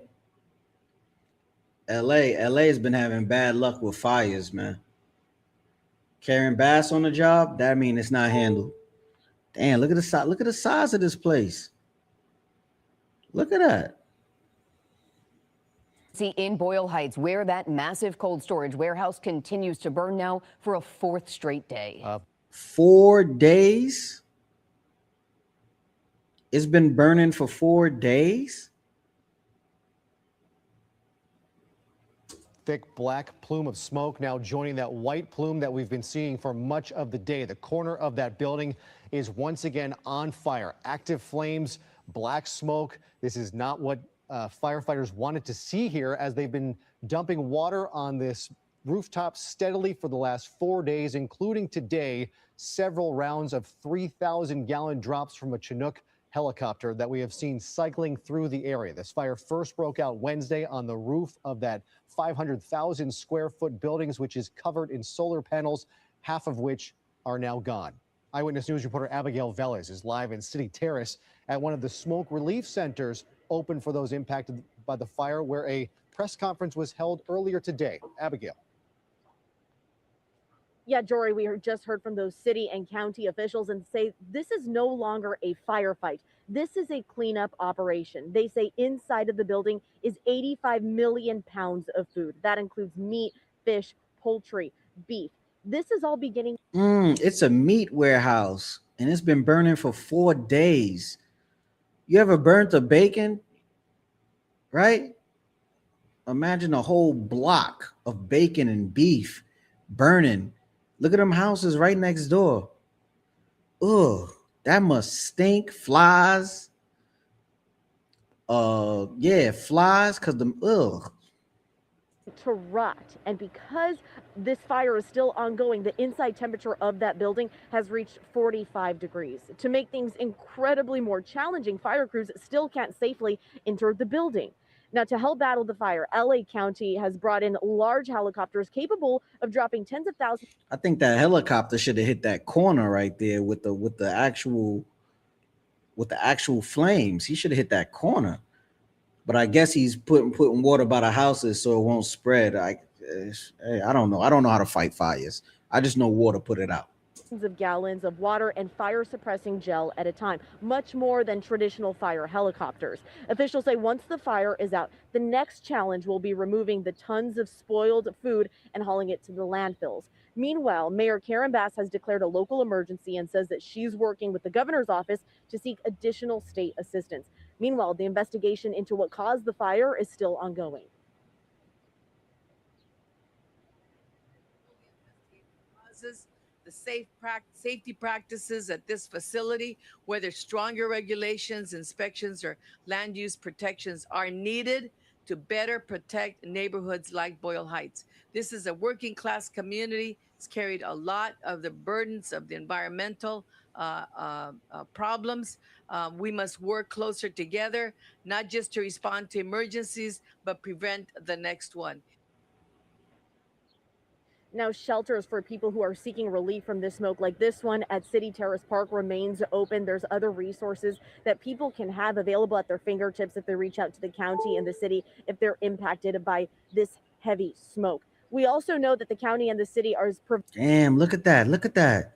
has been having bad luck with fires, man. Karen Bass on the job, that means it's not handled. Damn, look at the size of this place. Look at that. See, in Boyle Heights, where that massive cold storage warehouse continues to burn now for a fourth straight day. 4 days? It's been burning for 4 days? Thick black plume of smoke now joining that white plume that we've been seeing for much of the day. The corner of that building is once again on fire. Active flames, black smoke. This is not what firefighters wanted to see here, as they've been dumping water on this rooftop steadily for the last 4 days, including today, several rounds of 3,000-gallon drops from a Chinook helicopter that we have seen cycling through the area. This fire first broke out Wednesday on the roof of that 500,000 square foot buildings, which is covered in solar panels, half of which are now gone. Eyewitness News reporter Abigail Velez is live in City Terrace at one of the smoke relief centers open for those impacted by the fire, where a press conference was held earlier today. Abigail. Yeah, Jory, we just heard from those city and county officials and say this is no longer a firefight. This is a cleanup operation. They say inside of the building is 85 million pounds of food. That includes meat, fish, poultry, beef. This is all beginning. It's a meat warehouse and it's been burning for 4 days. You ever burnt a bacon? Right? Imagine a whole block of bacon and beef burning. Look at them houses right next door. Ugh, that must stink. Flies. Yeah, flies, because them, ugh. To rot. And because this fire is still ongoing, the inside temperature of that building has reached 45 degrees. To make things incredibly more challenging, fire crews still can't safely enter the building. Now, to help battle the fire, LA County has brought in large helicopters capable of dropping tens of thousands. I think that helicopter should have hit that corner right there with the actual flames. He should have hit that corner. But I guess he's putting water by the houses so it won't spread. I don't know. I don't know how to fight fires. I just know water put it out. Of gallons of water and fire suppressing gel at a time, much more than traditional fire helicopters. Officials say once the fire is out, the next challenge will be removing the tons of spoiled food and hauling it to the landfills. Meanwhile, Mayor Karen Bass has declared a local emergency and says that she's working with the governor's office to seek additional state assistance. Meanwhile, the investigation into what caused the fire is still ongoing. The safety practices at this facility, whether stronger regulations, inspections, or land use protections are needed to better protect neighborhoods like Boyle Heights. This is a working class community. It's carried a lot of the burdens of the environmental problems. We must work closer together, not just to respond to emergencies, but prevent the next one. Now, shelters for people who are seeking relief from this smoke, like this one at City Terrace Park, remains open. There's other resources that people can have available at their fingertips if they reach out to the county and the city if they're impacted by this heavy smoke. We also know that the county and the city are... Damn, look at that. Look at that.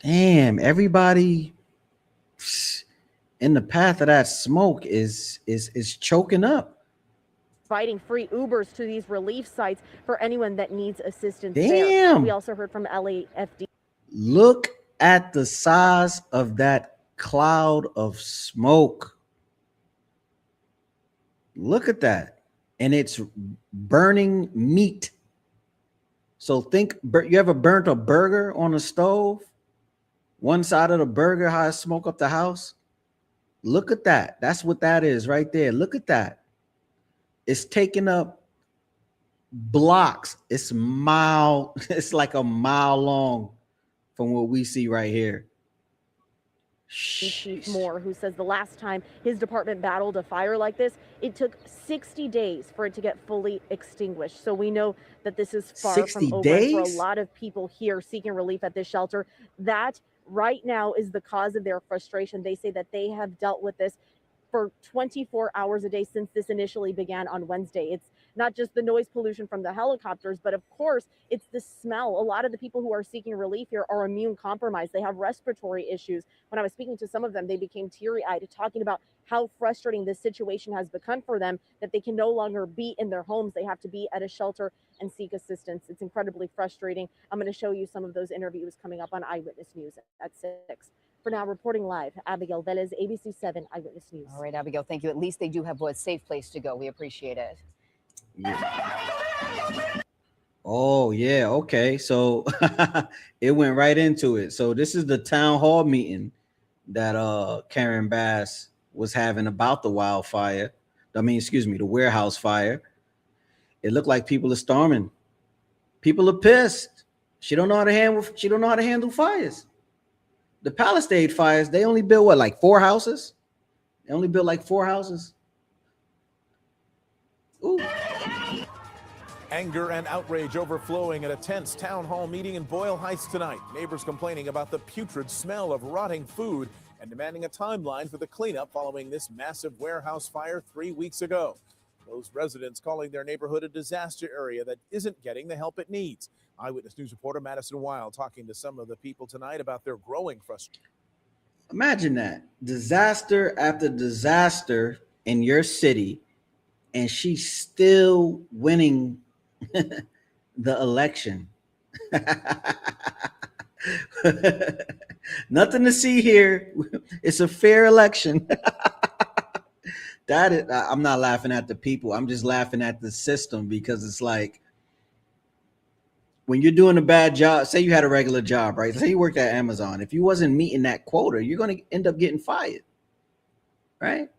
Damn, everybody in the path of that smoke is choking up. Providing free Ubers to these relief sites for anyone that needs assistance. Damn. There. We also heard from LAFD. Look at the size of that cloud of smoke. Look at that. And it's burning meat. So think, you ever burnt a burger on a stove? One side of the burger, how it smoke up the house? Look at that. That's what that is right there. Look at that. It's taking up blocks. It's like a mile long from what we see right here. Chief Moore, who says the last time his department battled a fire like this, it took 60 days for it to get fully extinguished. So we know that this is far from over. And for a lot of people here seeking relief at this shelter, that right now is the cause of their frustration. They say that they have dealt with this for 24 hours a day since this initially began on Wednesday. It's not just the noise pollution from the helicopters, but of course, it's the smell. A lot of the people who are seeking relief here are immune compromised. They have respiratory issues. When I was speaking to some of them, they became teary-eyed talking about how frustrating this situation has become for them, that they can no longer be in their homes. They have to be at a shelter and seek assistance. It's incredibly frustrating. I'm going to show you some of those interviews coming up on Eyewitness News at 6. For now, reporting live, Abigail Velez, ABC 7 Eyewitness News. All right, Abigail, thank you. At least they do have a safe place to go. We appreciate it. Yeah. Oh, yeah. Okay. So it went right into it. So this is the town hall meeting that Karen Bass was having about the wildfire. The warehouse fire. It looked like people are storming. People are pissed. She don't know how to handle fires. The Palisade fires, they only built like 4 houses? They only built like 4 houses. Ooh. Anger and outrage overflowing at a tense town hall meeting in Boyle Heights tonight. Neighbors complaining about the putrid smell of rotting food and demanding a timeline for the cleanup following this massive warehouse fire 3 weeks ago. Those residents calling their neighborhood a disaster area that isn't getting the help it needs. Eyewitness News reporter Madison Wild talking to some of the people tonight about their growing frustration. Imagine that. Disaster after disaster in your city, and she's still winning the election. Nothing to see here. It's a fair election. I'm not laughing at the people. I'm just laughing at the system, because it's like, when you're doing a bad job, say you had a regular job, right? Say you worked at Amazon. If you wasn't meeting that quota, you're going to end up getting fired, right?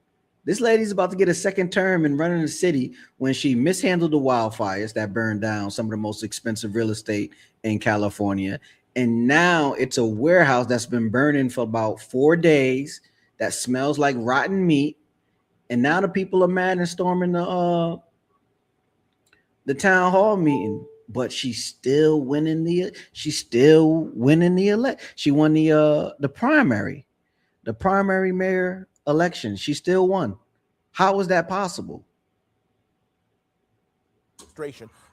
This lady's about to get a second term in running the city when she mishandled the wildfires that burned down some of the most expensive real estate in California. And now it's a warehouse that's been burning for about 4 days that smells like rotten meat. And now the people are mad and storming the town hall meeting. But she's still winning the elect. She won the primary mayor election. She still won. How was that possible?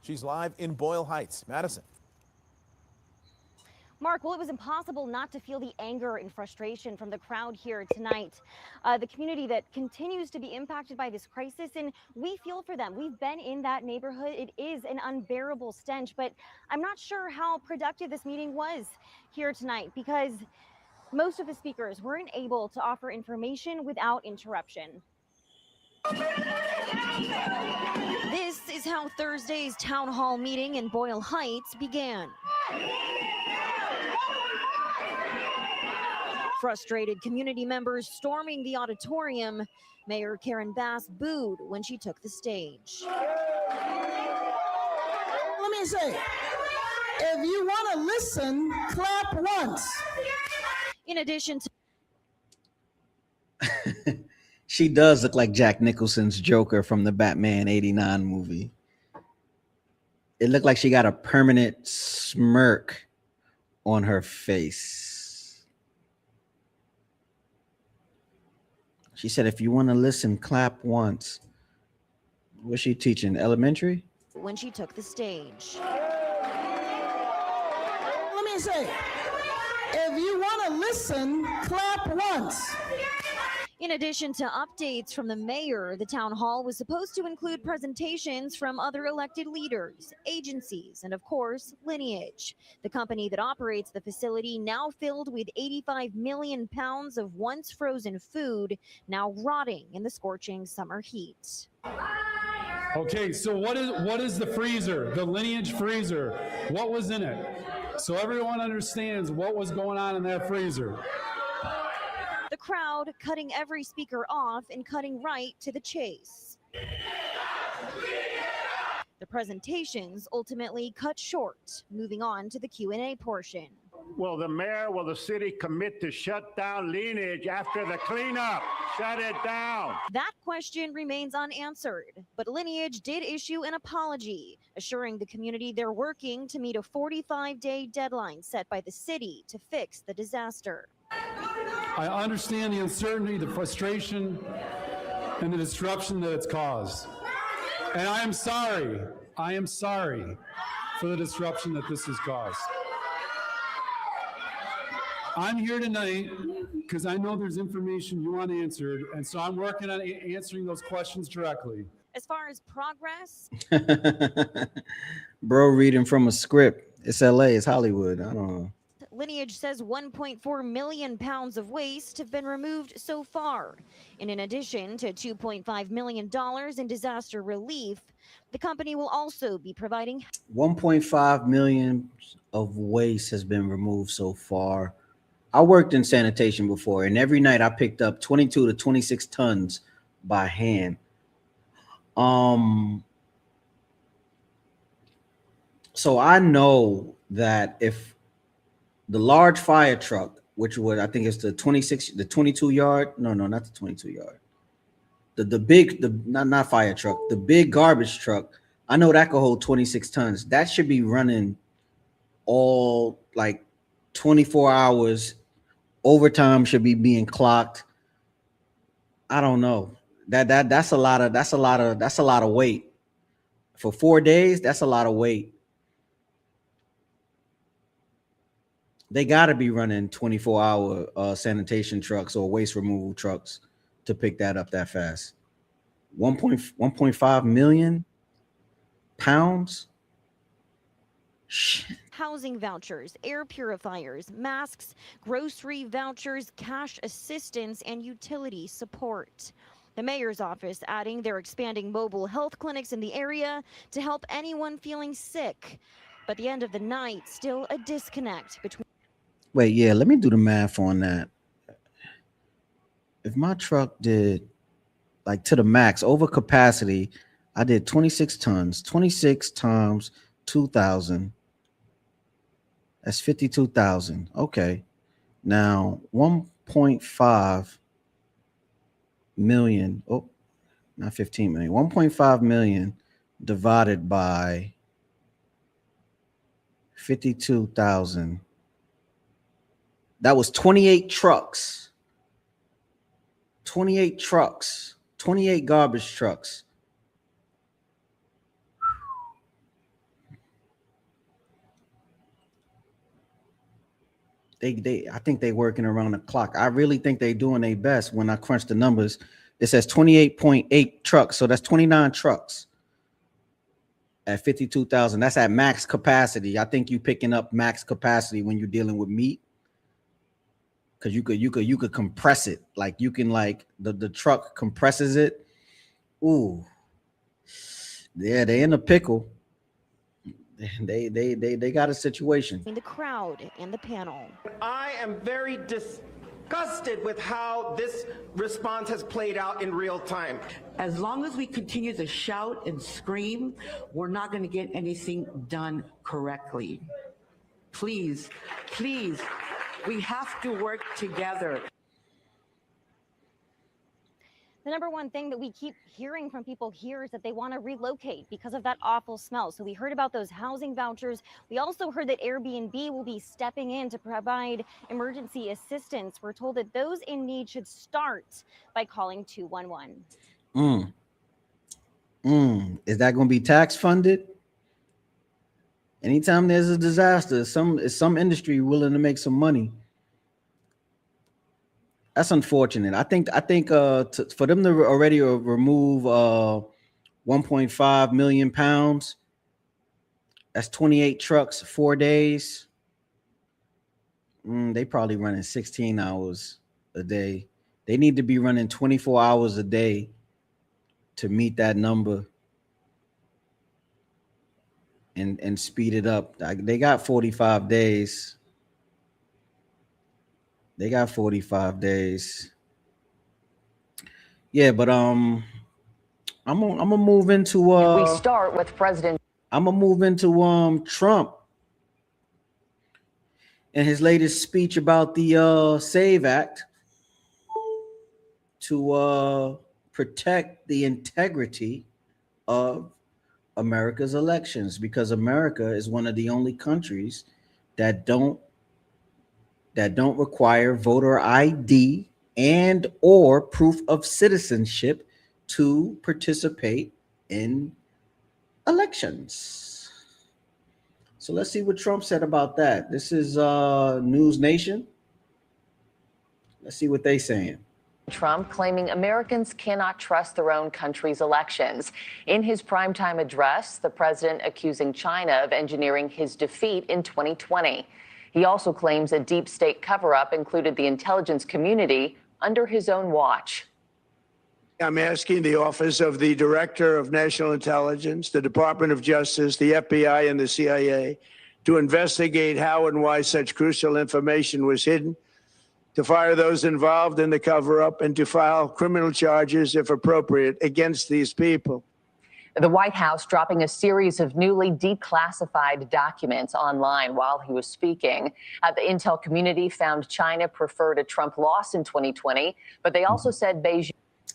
She's live in Boyle Heights. Madison. Mark, well, it was impossible not to feel the anger and frustration from the crowd here tonight. The community that continues to be impacted by this crisis, and we feel for them. We've been in that neighborhood. It is an unbearable stench, but I'm not sure how productive this meeting was here tonight, because most of the speakers weren't able to offer information without interruption. This is how Thursday's town hall meeting in Boyle Heights began. Frustrated community members storming the auditorium. Mayor Karen Bass booed when she took the stage. Let me say, if you want to listen, clap once. In addition to She does look like Jack Nicholson's Joker from the Batman '89 movie. It looked like she got a permanent smirk on her face. She said, if you want to listen, clap once. What's she teaching? Elementary? When she took the stage. Let me say, if you want to listen, clap once. In addition to updates from the mayor, the town hall was supposed to include presentations from other elected leaders, agencies, and of course, Lineage, the company that operates the facility now filled with 85 million pounds of once frozen food, now rotting in the scorching summer heat. Okay, so what is the freezer, the Lineage freezer? What was in it? So everyone understands what was going on in that freezer. The crowd cutting every speaker off and cutting right to the chase. The presentations ultimately cut short, moving on to the Q&A portion. Will the mayor, will the city commit to shut down Lineage after the cleanup? Shut it down. That question remains unanswered, but Lineage did issue an apology, assuring the community they're working to meet a 45-day deadline set by the city to fix the disaster. I understand the uncertainty, the frustration, and the disruption that it's caused. And I am sorry for the disruption that this has caused. I'm here tonight because I know there's information you want answered, and so I'm working on answering those questions directly. As far as progress, Bro reading from a script. It's LA, it's Hollywood. I don't know. Lineage says 1.4 million pounds of waste have been removed so far. And in addition to $2.5 million in disaster relief, the company will also be providing 1.5 million of waste has been removed so far. I worked in sanitation before, and every night I picked up 22 to 26 tons by hand. So I know that if the large fire truck, which would, I think it's the 22 yard. No, not the 22 yard. Not fire truck, the big garbage truck. I know that could hold 26 tons. That should be running all like 24 hours. Overtime should be being clocked. I don't know. That's a lot of weight. For 4 days, that's a lot of weight. They got to be running 24-hour sanitation trucks or waste removal trucks to pick that up that fast. 1.5 million pounds? Shit. housing vouchers, air purifiers, masks, grocery vouchers, cash assistance, and utility support. The mayor's office adding they're expanding mobile health clinics in the area to help anyone feeling sick. But at the end of the night, still a disconnect between. Wait, yeah, let me do the math on that. If my truck did like to the max over capacity, I did 26 tons, 26 times 2,000. That's 52,000. Okay. Now 1.5 million. Oh, not 15 million. 1.5 million divided by 52,000. That was 28 trucks. 28 trucks. 28 garbage trucks. I think they working around the clock. I really think they doing their best. When I crunch the numbers, it says 28.8 trucks. So that's 29 trucks at 52,000. That's at max capacity. I think you picking up max capacity when you're dealing with meat. Cause you could compress it. Like you can like the truck compresses it. Ooh. Yeah, they in a pickle. They got a situation. The crowd and the panel. I am very disgusted with how this response has played out in real time. As long as we continue to shout and scream, we're not going to get anything done correctly. Please, please, we have to work together. The number one thing that we keep hearing from people here is that they want to relocate because of that awful smell. So we heard about those housing vouchers. We also heard that Airbnb will be stepping in to provide emergency assistance. We're told that those in need should start by calling 211. Is that going to be tax funded? Anytime there's a disaster, some industry willing to make some money. That's unfortunate. I think for them to already remove 1.5 million pounds, that's 28 trucks, 4 days. They probably running 16 hours a day. They need to be running 24 hours a day to meet that number and speed it up. They got 45 days. They got 45 days. Yeah, but I'm gonna move into we start with President. I'm gonna move into Trump and his latest speech about the SAVE Act to protect the integrity of America's elections, because America is one of the only countries that don't require voter ID and or proof of citizenship to participate in elections. So let's see what Trump said about that. This is News Nation. Let's see what they're saying. Trump claiming Americans cannot trust their own country's elections. In his primetime address, the president accusing China of engineering his defeat in 2020. He also claims a deep state cover-up included the intelligence community under his own watch. I'm asking the Office of the Director of National Intelligence, the Department of Justice, the FBI, and the CIA to investigate how and why such crucial information was hidden, to fire those involved in the cover-up, and to file criminal charges, if appropriate, against these people. The White House dropping a series of newly declassified documents online while he was speaking. The intel community found China preferred a Trump loss in 2020, but they also said Beijing.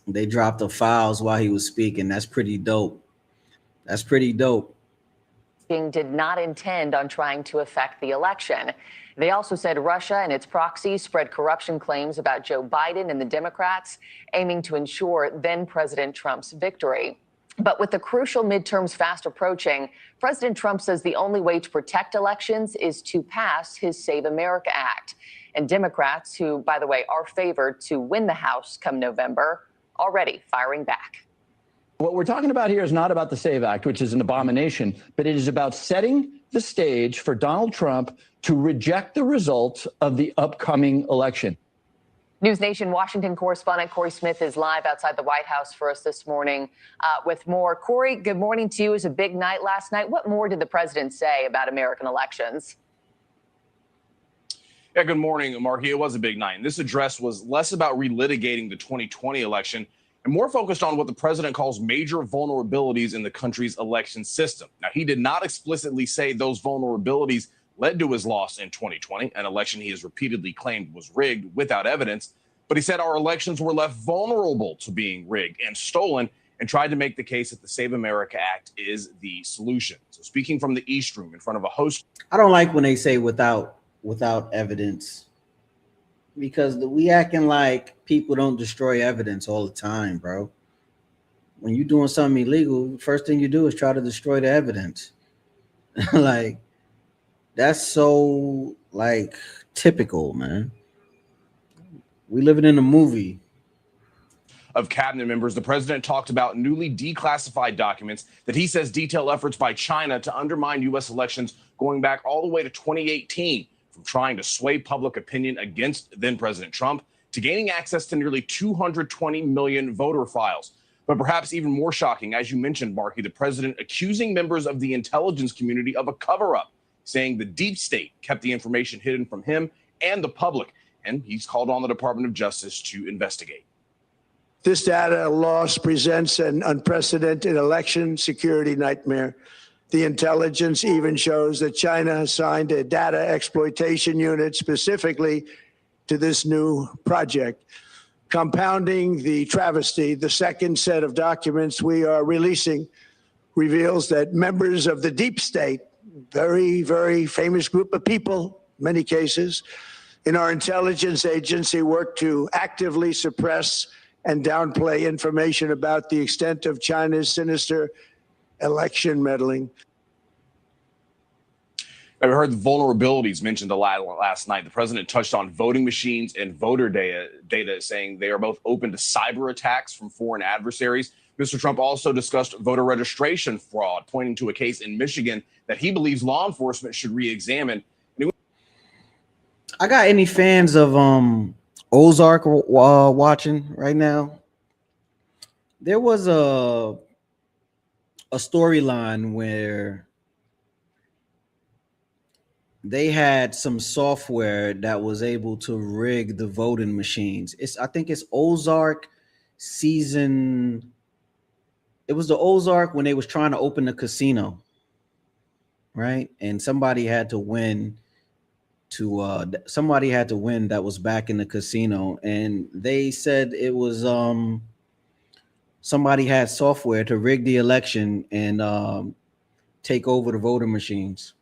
They dropped the files while he was speaking. That's pretty dope. That's pretty dope. Did not intend on trying to affect the election. They also said Russia and its proxies spread corruption claims about Joe Biden and the Democrats, aiming to ensure then President Trump's victory. But with the crucial midterms fast approaching, President Trump says the only way to protect elections is to pass his Save America Act. And Democrats, who, by the way, are favored to win the House come November, already firing back. What we're talking about here is not about the SAVE Act, which is an abomination, but it is about setting the stage for Donald Trump to reject the results of the upcoming election. News Nation Washington correspondent Corey Smith is live outside the White House for us this morning with more. Corey, good morning to you. It was a big night last night. What more did the president say about American elections? Yeah, good morning, Marky. It was a big night. And this address was less about relitigating the 2020 election and more focused on what the president calls major vulnerabilities in the country's election system. Now, he did not explicitly say those vulnerabilities led to his loss in 2020, an election he has repeatedly claimed was rigged without evidence. But he said our elections were left vulnerable to being rigged and stolen, and tried to make the case that the Save America Act is the solution. So speaking from the East Room in front of a host. I don't like when they say without evidence, because we acting like people don't destroy evidence all the time, bro. When you're doing something illegal, first thing you do is try to destroy the evidence. Like, that's so like typical, man. We living in a movie. Of cabinet members, the president talked about newly declassified documents that he says detail efforts by China to undermine U.S. elections going back all the way to 2018, from trying to sway public opinion against then President Trump to gaining access to nearly 220 million voter files. But perhaps even more shocking, as you mentioned, Marky, the president accusing members of the intelligence community of a cover-up, saying the deep state kept the information hidden from him and the public, and he's called on the Department of Justice to investigate. This data loss presents an unprecedented election security nightmare. The intelligence even shows that China assigned a data exploitation unit specifically to this new project. Compounding the travesty, the second set of documents we are releasing reveals that members of the deep state, very, very famous group of people, many cases, in our intelligence agency work to actively suppress and downplay information about the extent of China's sinister election meddling. We heard the vulnerabilities mentioned last night. The president touched on voting machines and voter data, saying they are both open to cyber attacks from foreign adversaries. Mr. Trump also discussed voter registration fraud, pointing to a case in Michigan that he believes law enforcement should re-examine. I got any fans of Ozark watching right now? There was a storyline where they had some software that was able to rig the voting machines. I think it's Ozark season. It was the Ozark when they was trying to open the casino, right? And somebody had to win that was back in the casino, and they said it was somebody had software to rig the election and take over the voting machines.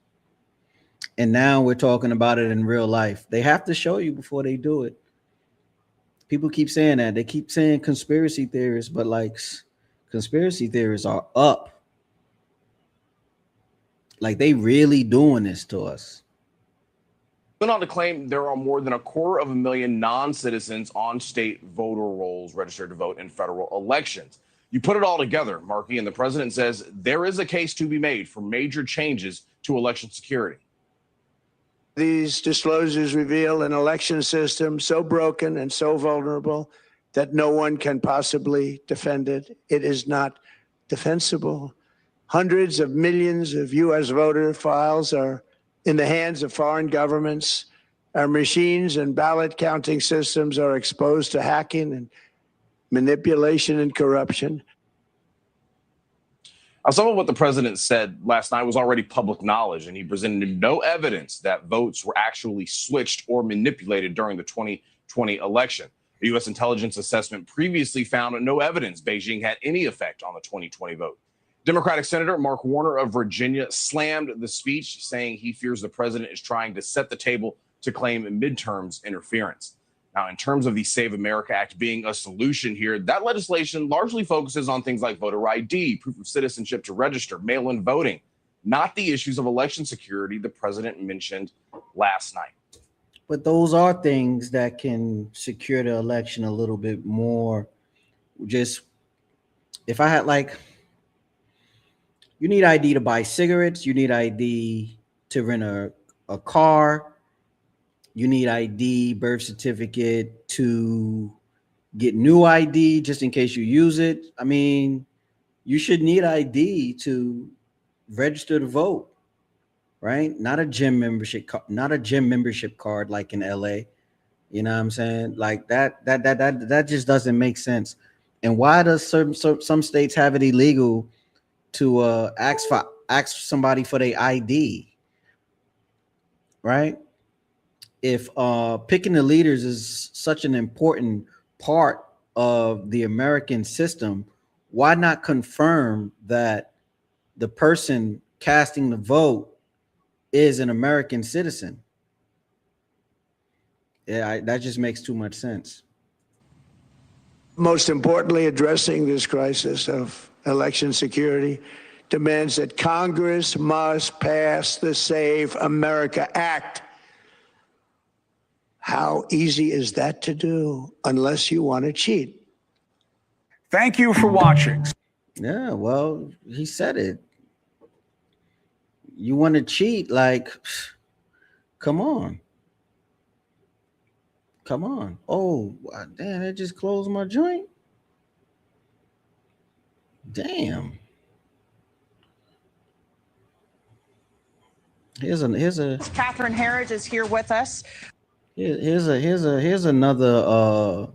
And now we're talking about it in real life. They have to show you before they do it. People keep saying that. They keep saying conspiracy theories, but like conspiracy theories are up. Like they really doing this to us. Went on to claim there are more than 250,000 non-citizens on state voter rolls registered to vote in federal elections. You put it all together, Markey, and the president says there is a case to be made for major changes to election security. These disclosures reveal an election system so broken and so vulnerable that no one can possibly defend it. It is not defensible. Hundreds of millions of U.S. voter files are in the hands of foreign governments. Our machines and ballot counting systems are exposed to hacking and manipulation and corruption. Some of what the president said last night was already public knowledge, and he presented no evidence that votes were actually switched or manipulated during the 2020 election. The U.S. intelligence assessment previously found no evidence Beijing had any effect on the 2020 vote. Democratic Senator Mark Warner of Virginia slammed the speech, saying he fears the president is trying to set the table to claim midterms interference. Now, in terms of the Save America Act being a solution here, that legislation largely focuses on things like voter ID, proof of citizenship to register, mail-in voting, not the issues of election security the president mentioned last night. But those are things that can secure the election a little bit more. Just if I had you need ID to buy cigarettes, you need ID to rent a car, you need ID, birth certificate to get new ID just in case you use it. I mean, you should need ID to register to vote, right? Not a gym membership card like in LA. You know what I'm saying? Like that just doesn't make sense. And why does some states have it illegal to ask somebody for their ID, right? If picking the leaders is such an important part of the American system, why not confirm that the person casting the vote is an American citizen? Yeah, that just makes too much sense. Most importantly, addressing this crisis of election security demands that Congress must pass the Save America Act. How easy is that to do unless you want to cheat? Thank you for watching. Yeah, well, he said it. You want to cheat, come on. Come on. Oh, damn, it just closed my joint. Damn. Here's Catherine Harris is here with us. Here's another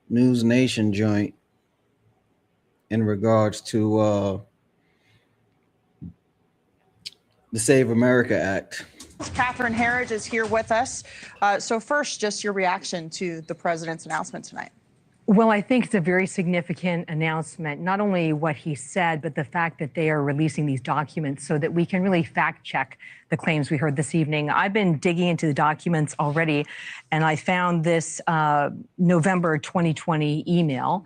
News Nation joint in regards to the Save America Act. Catherine Herridge is here with us. So first, just your reaction to the president's announcement tonight. Well, I think it's a very significant announcement, not only what he said, but the fact that they are releasing these documents so that we can really fact check the claims we heard this evening. I've been digging into the documents already, and I found this November 2020 email.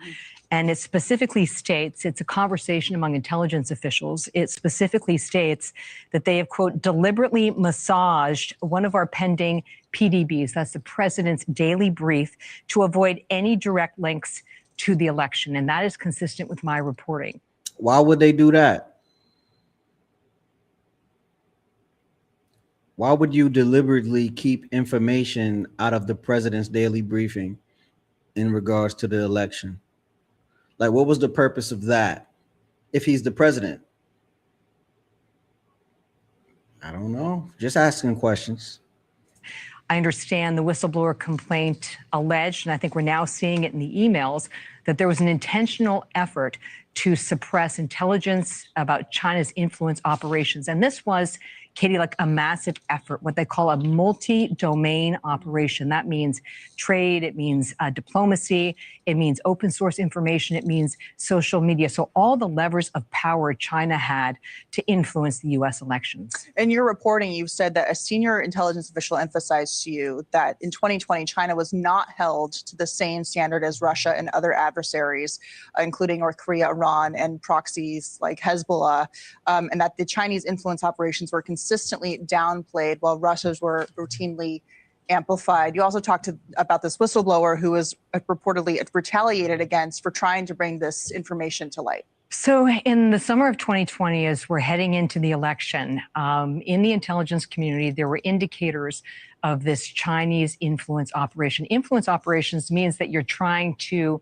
And it specifically states, it's a conversation among intelligence officials. It specifically states that they have, quote, deliberately massaged one of our pending PDBs, that's the president's daily brief, to avoid any direct links to the election. And that is consistent with my reporting. Why would they do that? Why would you deliberately keep information out of the president's daily briefing in regards to the election? Like, what was the purpose of that if he's the president? I don't know. Just asking questions. I understand the whistleblower complaint alleged, and I think we're now seeing it in the emails, that there was an intentional effort to suppress intelligence about China's influence operations. And this was, Katie, like a massive effort, what they call a multi-domain operation. That means trade, it means diplomacy, it means open source information, it means social media. So all the levers of power China had to influence the U.S. elections. In your reporting, you've said that a senior intelligence official emphasized to you that in 2020, China was not held to the same standard as Russia and other adversaries, including North Korea, Iran, and proxies like Hezbollah, and that the Chinese influence operations were consistently downplayed while Russia's were routinely amplified. You also talked about this whistleblower who was reportedly retaliated against for trying to bring this information to light. So in the summer of 2020, as we're heading into the election, in the intelligence community, there were indicators of this Chinese influence operation. Influence operations means that you're trying to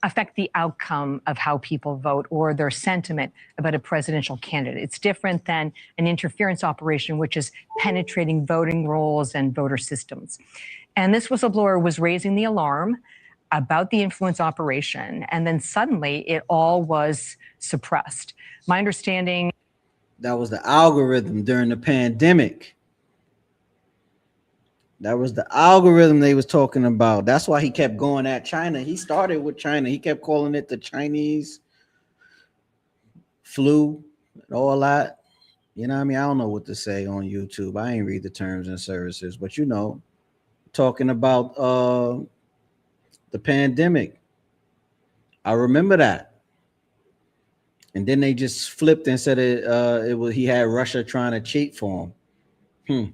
affect the outcome of how people vote or their sentiment about a presidential candidate. It's different than an interference operation, which is penetrating voting rolls and voter systems. And this whistleblower was raising the alarm about the influence operation, and then suddenly it all was suppressed. My understanding— That was the algorithm during the pandemic. That was the algorithm they was talking about. That's why he kept going at China. He started with China. He kept calling it the Chinese flu and all that. You know what I mean? I don't know what to say on YouTube. I ain't read the terms and services, but you know, talking about the pandemic. I remember that. And then they just flipped and said it was he had Russia trying to cheat for him.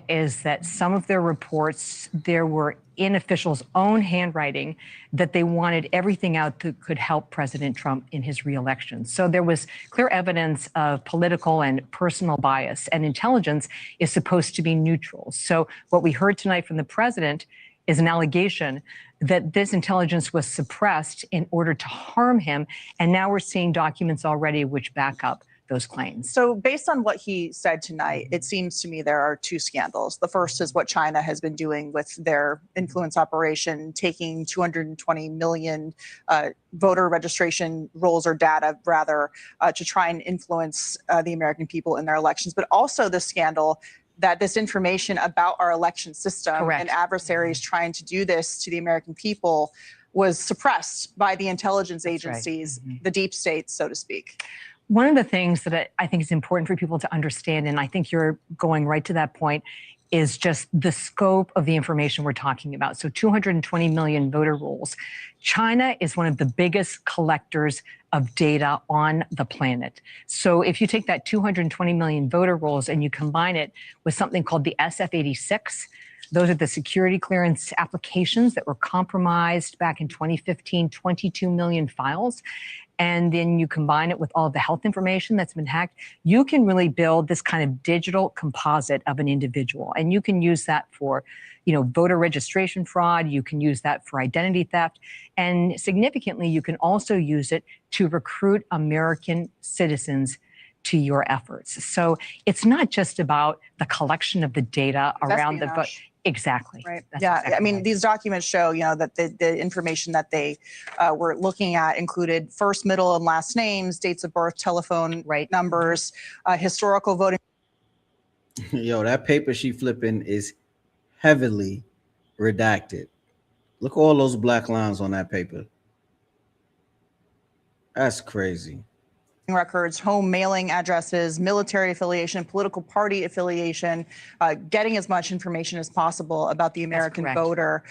Is that some of their reports, there were in officials' own handwriting that they wanted everything out that could help President Trump in his reelection. So there was clear evidence of political and personal bias, and intelligence is supposed to be neutral. So what we heard tonight from the president is an allegation that this intelligence was suppressed in order to harm him. And now we're seeing documents already which back up those claims. So based on what he said tonight, it seems to me there are two scandals. The first is what China has been doing with their influence operation, taking 220 million voter registration rolls or data, rather, to try and influence the American people in their elections. But also the scandal that this information about our election system and adversaries trying to do this to the American people was suppressed by the intelligence agencies, the deep state, so to speak. One of the things that I think is important for people to understand, and I think you're going right to that point, is just the scope of the information we're talking about. So 220 million voter rolls. China is one of the biggest collectors of data on the planet. So if you take that 220 million voter rolls and you combine it with something called the SF-86, those are the security clearance applications that were compromised back in 2015, 22 million files. And then you combine it with all of the health information that's been hacked, you can really build this kind of digital composite of an individual. And you can use that for, you know, voter registration fraud. You can use that for identity theft. And significantly, you can also use it to recruit American citizens to your efforts. So it's not just about the collection of the data around the vote. Exactly. Right. That's Yeah. exactly I mean, right. these documents show, you know, that the information that they were looking at included first, middle, and last names, dates of birth, telephone numbers, historical voting. Yo, that paper she flipping is heavily redacted. Look at all those black lines on that paper. That's crazy. Records, home mailing addresses, military affiliation, political party affiliation, getting as much information as possible about the American voter.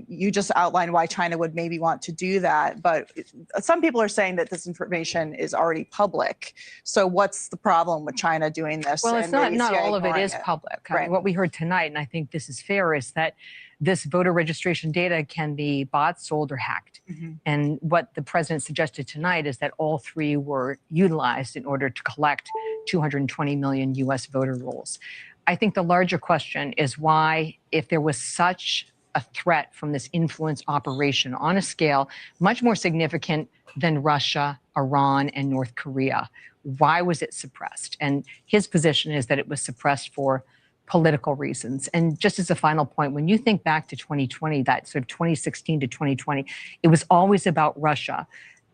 You just outlined why China would maybe want to do that, but some people are saying that this information is already public. So what's the problem with China doing this? Well, it's and not CIA all of it ignoring is public. I mean, what we heard tonight, and I think this is fair, is that this voter registration data can be bought, sold, or hacked. And what the president suggested tonight is that all three were utilized in order to collect 220 million US voter rolls. I think the larger question is why, if there was such a threat from this influence operation on a scale much more significant than Russia, Iran, and North Korea, why was it suppressed? And his position is that it was suppressed for political reasons. And just as a final point, when you think back to 2020, that sort of 2016 to 2020, it was always about Russia.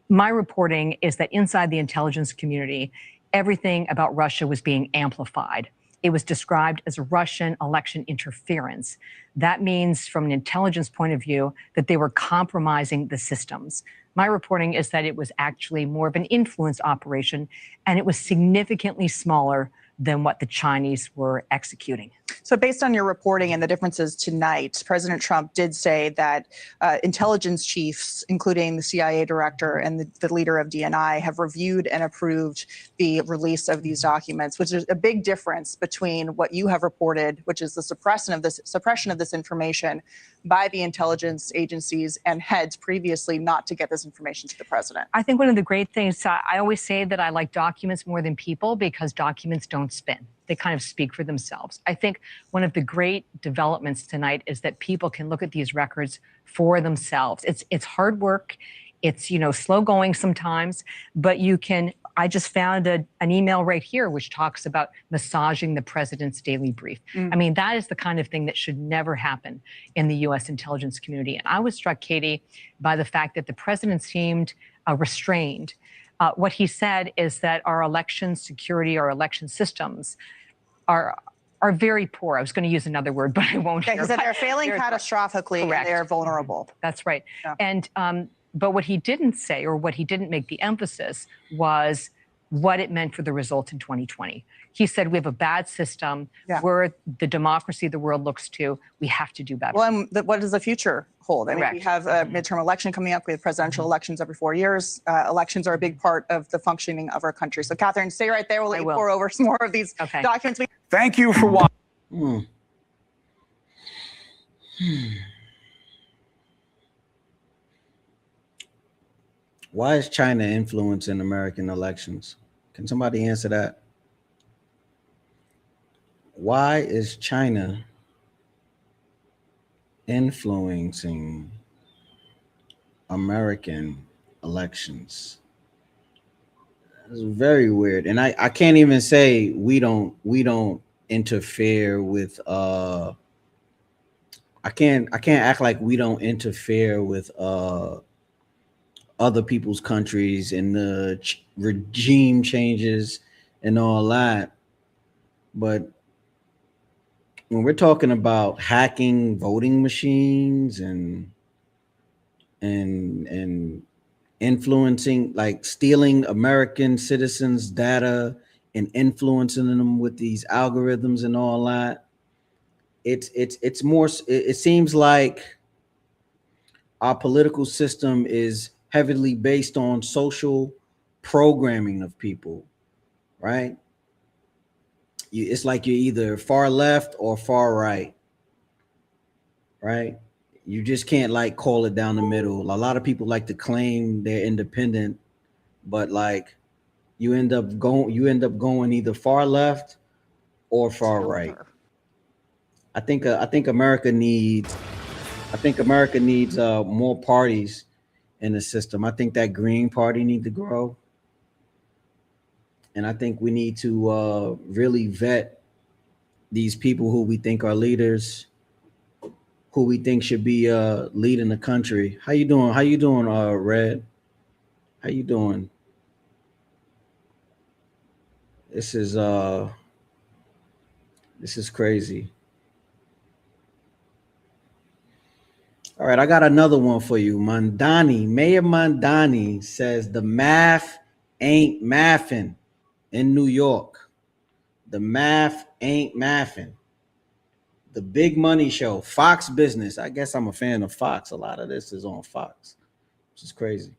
My reporting is that inside the intelligence community, everything about Russia was being amplified. It was described as Russian election interference. That means, from an intelligence point of view, that they were compromising the systems. My reporting is that it was actually more of an influence operation, and it was significantly smaller than what the Chinese were executing. So based on your reporting and the differences tonight, President Trump did say that intelligence chiefs, including the CIA director and the leader of DNI, have reviewed and approved the release of these documents, which is a big difference between what you have reported, which is the suppression of this information by the intelligence agencies and heads previously not to get this information to the president. I think one of the great things, I always say that I like documents more than people because documents don't spin. They kind of speak for themselves. I think one of the great developments tonight is that people can look at these records for themselves. It's hard work. It's, slow going sometimes, but you can. I just found an email right here which talks about massaging the president's daily brief. I mean, that is the kind of thing that should never happen in the U.S. intelligence community. And I was struck, Katie, by the fact that the president seemed restrained. What he said is that our election security, our election systems are very poor. I was going to use another word, but I won't. He said they're failing catastrophically and they're vulnerable. That's right. Yeah. And but what he didn't say, or what he didn't make the emphasis, was what it meant for the results in 2020. He said, we have a bad system. We're the democracy the world looks to. We have to do better. Well, and what does the future hold? I mean, we have a midterm election coming up. We have presidential elections every 4 years. Elections are a big part of the functioning of our country. So, Catherine, stay right there. We'll let you pour over some more of these documents. Thank you for watching. Why is China influencing American elections? Can somebody answer that? Why is China influencing American elections? It's very weird. And I can't even say we don't interfere with I can't act like we don't interfere with other people's countries and the regime changes and all that. But when we're talking about hacking voting machines and influencing, like stealing American citizens' data and influencing them with these algorithms and all that, it's more, it seems like our political system is heavily based on social programming of people, right? It's like you're either far left or far right, right? You just can't like call it down the middle. A lot of people like to claim they're independent, but like you end up going either far left or far right. I think America needs more parties in the system. I think that Green Party needs to grow. And I think we need to really vet these people who we think are leaders, who we think should be leading the country. How you doing? Red? How you doing? This is This is crazy. All right, I got another one for you. Mayor Mandani says the math ain't mathing in New York. The math ain't mathing. The Big Money Show, Fox Business. I guess I'm a fan of Fox. A lot of this is on Fox, which is crazy.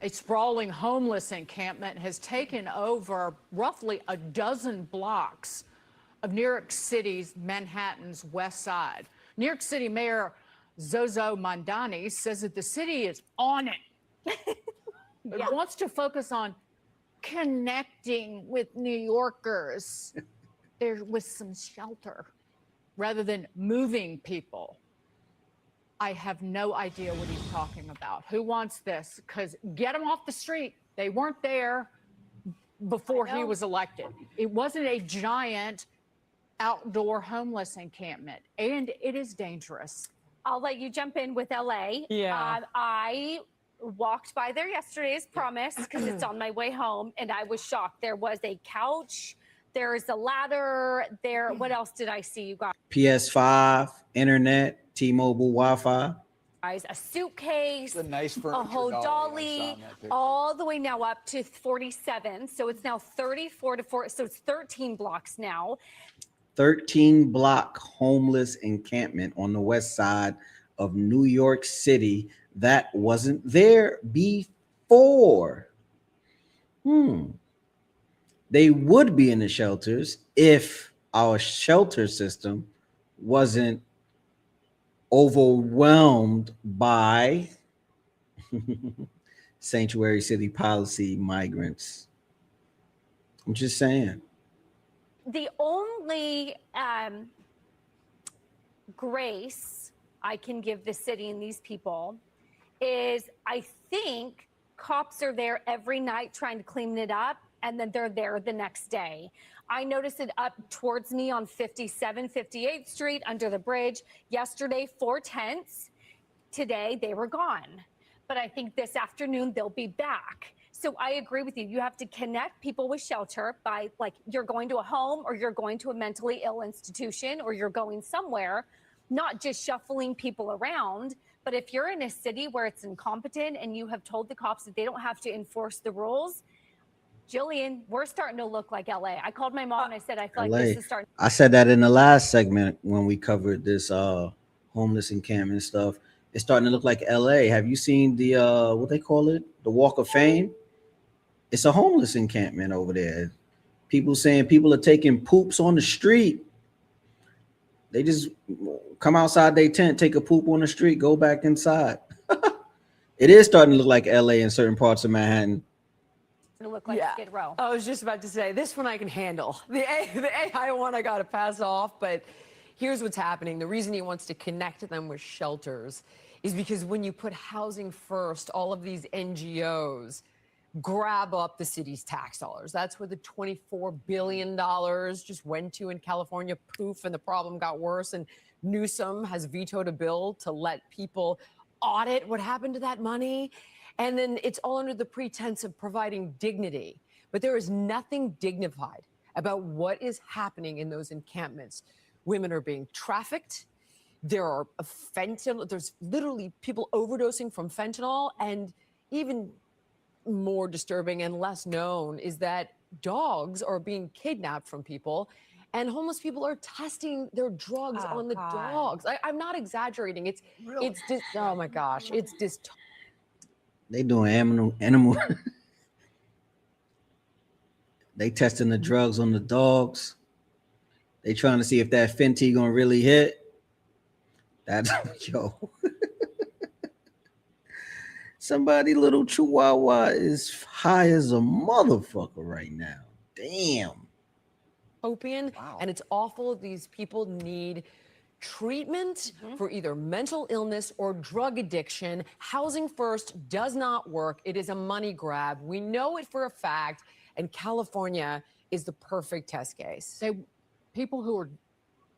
A sprawling homeless encampment has taken over roughly a dozen blocks of New York City's Manhattan's West Side. New York City Mayor Zozo Mandani says that the city is on it. It wants to focus on connecting with New Yorkers there with some shelter rather than moving people. I have no idea what he's talking about. Who wants this? Because get them off the street. They weren't there before he was elected. It wasn't a giant outdoor homeless encampment, and it is dangerous. I'll let you jump in with LA. Yeah. I walked by there yesterday as promised because it's on my way home, and I was shocked. There was a couch, there's a ladder there. What else did I see, you guys? PS5, internet, T-Mobile Wi-Fi. A suitcase, a nice a furniture whole dolly. I saw in dolly, that picture. all the way now up to 47. So it's now 34 to 4. So it's 13 blocks now. 13-block homeless encampment on the west side of New York City that wasn't there before. They would be in the shelters if our shelter system wasn't overwhelmed by sanctuary city policy migrants. I'm just saying. The only grace I can give the city and these people is I think cops are there every night trying to clean it up, and then they're there the next day. I noticed it up towards me on 57, 58th Street under the bridge. Yesterday, 4 tents. Today, they were gone. But I think this afternoon, they'll be back. So I agree with you. You have to connect people with shelter by, like, you're going to a home or you're going to a mentally ill institution or you're going somewhere, not just shuffling people around. But if you're in a city where it's incompetent and you have told the cops that they don't have to enforce the rules, Jillian, we're starting to look like LA. I called my mom and I said, I feel like this is starting. I said that in the last segment when we covered this homeless encampment stuff. It's starting to look like LA. Have you seen the what they call it? The Walk of Fame? It's a homeless encampment over there. People saying people are taking poops on the street. They just come outside their tent, take a poop on the street, go back inside. It is starting to look like LA in certain parts of Manhattan. To look like Skid Row. I was just about to say, this one I can handle. The AI one I got to pass off, but here's what's happening. The reason he wants to connect them with shelters is because when you put housing first, all of these NGOs grab up the city's tax dollars. That's where the $24 billion just went to in California, poof, and the problem got worse. And Newsom has vetoed a bill to let people audit what happened to that money. And then it's all under the pretense of providing dignity. But there is nothing dignified about what is happening in those encampments. Women are being trafficked. There are fentanyl. There's literally people overdosing from fentanyl. And even more disturbing and less known is that dogs are being kidnapped from people. And homeless people are testing their drugs on the dogs. I'm not exaggerating. It's just, oh my gosh, it's just. They doing animal. They testing the drugs on the dogs. They trying to see if that Fenty gonna really hit. That's yo. Somebody little chihuahua is high as a motherfucker right now. Damn. Opium, and it's awful. These people need treatment for either mental illness or drug addiction. Housing first does not work. It is a money grab. We know it for a fact, and California is the perfect test case. People who are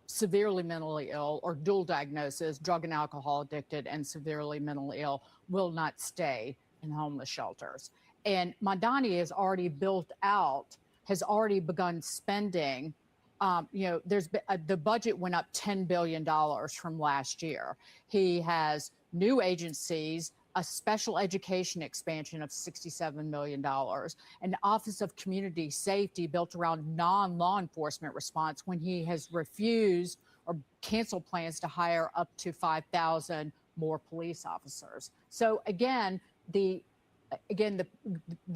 severely mentally ill or dual diagnosis, drug and alcohol addicted and severely mentally ill, will not stay in homeless shelters. And Mandani has already built out has already begun spending. There's been, the budget went up $10 billion from last year. He has new agencies, a special education expansion of $67 million, an Office of Community Safety built around non-law enforcement response when he has refused or canceled plans to hire up to 5,000 more police officers. So again, the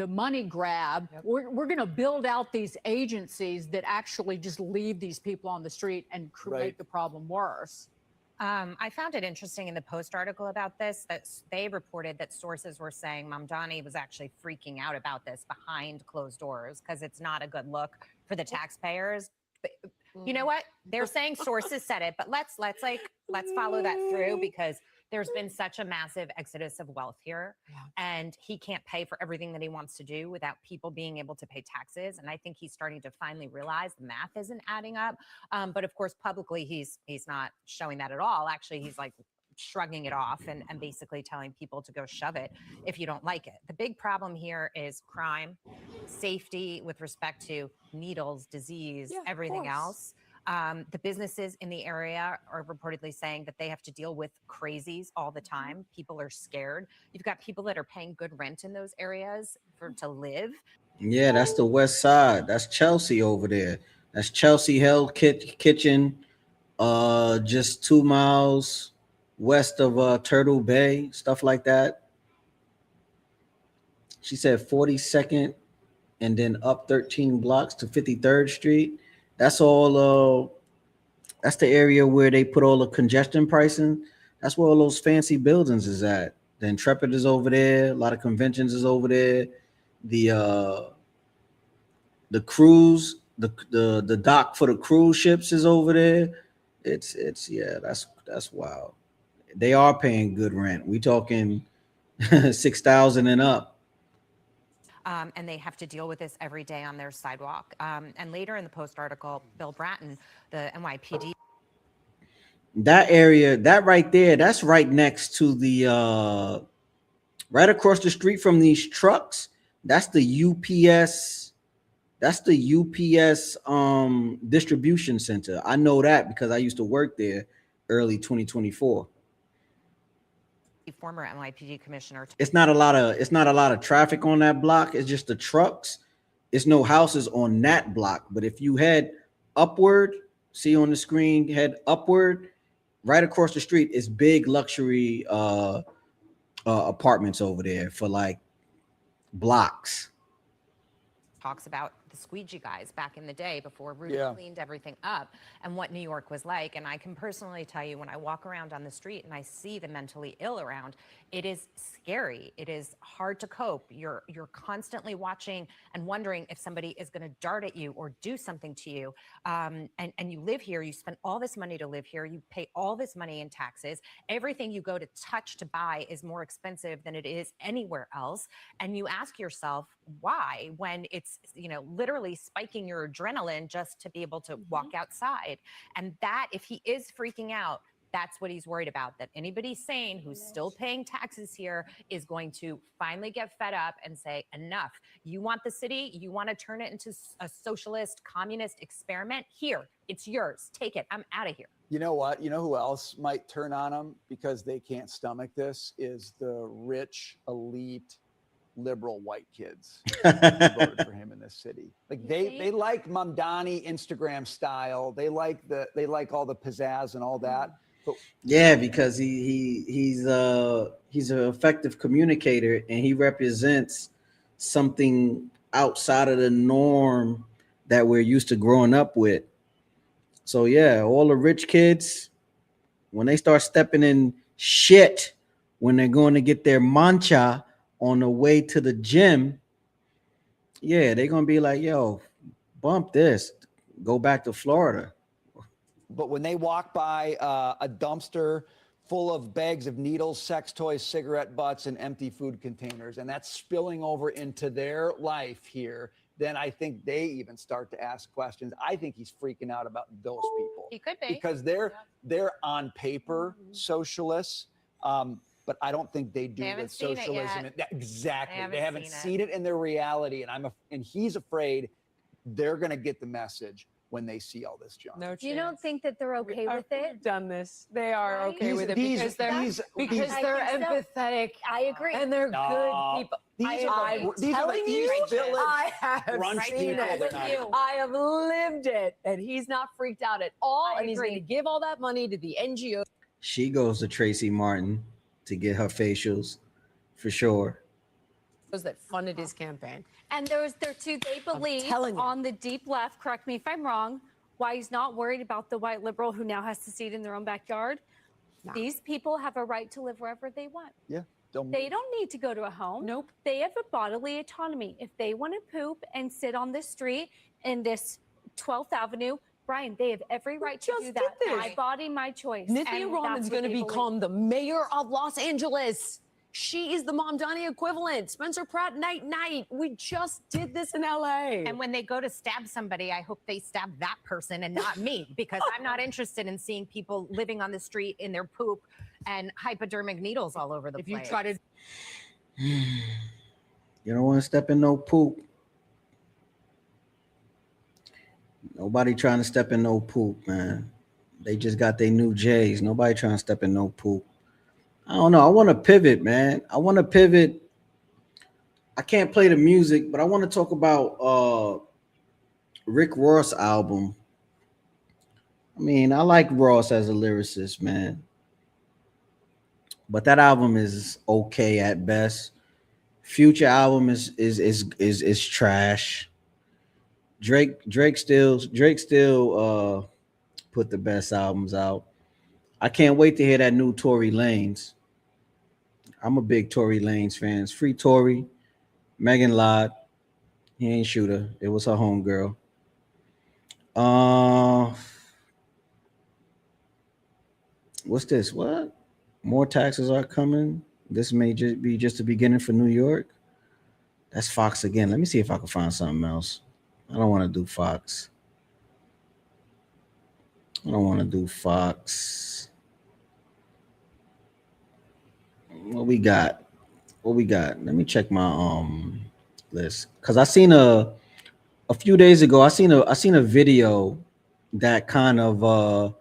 money grab, we're going to build out these agencies that actually just leave these people on the street and make the problem worse. I found it interesting in the Post article about this that they reported that sources were saying Mamdani was actually freaking out about this behind closed doors because it's not a good look for the taxpayers. But you know what? They're saying sources said it, but let's follow that through because there's been such a massive exodus of wealth here, and he can't pay for everything that he wants to do without people being able to pay taxes. And I think he's starting to finally realize the math isn't adding up. But of course, publicly, he's not showing that at all. Actually, he's like shrugging it off and basically telling people to go shove it if you don't like it. The big problem here is crime, safety with respect to needles, disease, everything else. The businesses in the area are reportedly saying that they have to deal with crazies all the time. People are scared. You've got people that are paying good rent in those areas to live. Yeah, that's the west side. That's Chelsea over there. That's Chelsea Hell Kitchen, just 2 miles west of Turtle Bay, stuff like that. She said 42nd and then up 13 blocks to 53rd Street. That's all. That's the area where they put all the congestion pricing. That's where all those fancy buildings is at. The Intrepid is over there. A lot of conventions is over there. The cruise, the dock for the cruise ships is over there. It's that's wild. They are paying good rent. We talking 6,000 and up. And they have to deal with this every day on their sidewalk. And later in the Post article, Bill Bratton, the NYPD. That area, that right there, that's right next to the, right across the street from these trucks. That's the UPS. That's the UPS distribution center. I know that because I used to work there early 2024. Former NYPD commissioner. It's not a lot of traffic on that block. It's just the trucks. It's no houses on that block. But if you head upward, see on the screen, head upward, right across the street is big luxury apartments over there for like blocks. Talks about the squeegee guys back in the day before Rudy cleaned everything up and what New York was like. And I can personally tell you, when I walk around on the street and I see the mentally ill around, it is scary. It is hard to cope. You're constantly watching and wondering if somebody is going to dart at you or do something to you. And you live here, you spend all this money to live here, you pay all this money in taxes. Everything you go to touch to buy is more expensive than it is anywhere else. And you ask yourself why, when it's, literally spiking your adrenaline just to be able to walk outside. And that, if he is freaking out, that's what he's worried about, that anybody sane who's still paying taxes here is going to finally get fed up and say, enough. You want the city? You want to turn it into a socialist, communist experiment? Here, it's yours. Take it. I'm out of here. You know what? You know who else might turn on him because they can't stomach this is the rich, elite, liberal white kids who voted for him in this city. Like they like Mamdani Instagram style. They like all the pizzazz and all that. But yeah, because he's an effective communicator and he represents something outside of the norm that we're used to growing up with. So yeah, all the rich kids, when they start stepping in shit, when they're going to get their mancha on the way to the gym, yeah, they're gonna be like, yo, bump this, go back to Florida. But when they walk by a dumpster full of bags of needles, sex toys, cigarette butts, and empty food containers, and that's spilling over into their life here, then I think they even start to ask questions. I think he's freaking out about those people. He could be. Because they're on paper socialists, but I don't think they do with socialism. Exactly. They haven't seen it in their reality. And he's afraid they're going to get the message when they see all this junk. No chance. You don't think that they're okay with it? We've done this. They are okay These- with it these- because they're these- because I they're think so. empathetic. I agree. And they're good people. These I'm are the telling East you, Village I have brunch seen people. it. They're not- I have lived it, and he's not freaked out at all. I And he's agree. going to give all that money to the NGO. She goes to Tracy Martin to get her facials, for sure. That funded his campaign. And they're two, they believe telling you. on the deep left, correct me if I'm wrong, why he's not worried about the white liberal who now has to see it in their own backyard. Nah. These people have a right to live wherever they want. Yeah. They don't need to go to a home. Nope. They have a bodily autonomy. If they want to poop and sit on the street in this 12th Avenue, Brian, they have every right to do that. this. My body, my choice. Nithya And Raman's that's what going to they believe. become the mayor of Los Angeles. She is the Mamdani equivalent. Spencer Pratt, night. We just did this in LA. And when they go to stab somebody, I hope they stab that person and not me, because I'm not interested in seeing people living on the street in their poop and hypodermic needles all over the if place. you try to You don't want to step in no poop. Nobody trying to step in no poop, man. They just got their new J's. Nobody trying to step in no poop. I don't know. I want to pivot, man. I want to pivot. I can't play the music, but I want to talk about Rick Ross album. I mean, I like Ross as a lyricist, man. But that album is okay at best. Future album is trash. Drake still put the best albums out. I can't wait to hear that new Tory Lanez. I'm a big Tory Lanez fan. Free Tory. Megan lied. He ain't shoot her. It was her homegirl. What's this? What? More taxes are coming. This may just be the beginning for New York. That's Fox again. Let me see if I can find something else. I don't want to do Fox. What we got? Let me check my list, because I seen a few days ago. I seen a video that kind of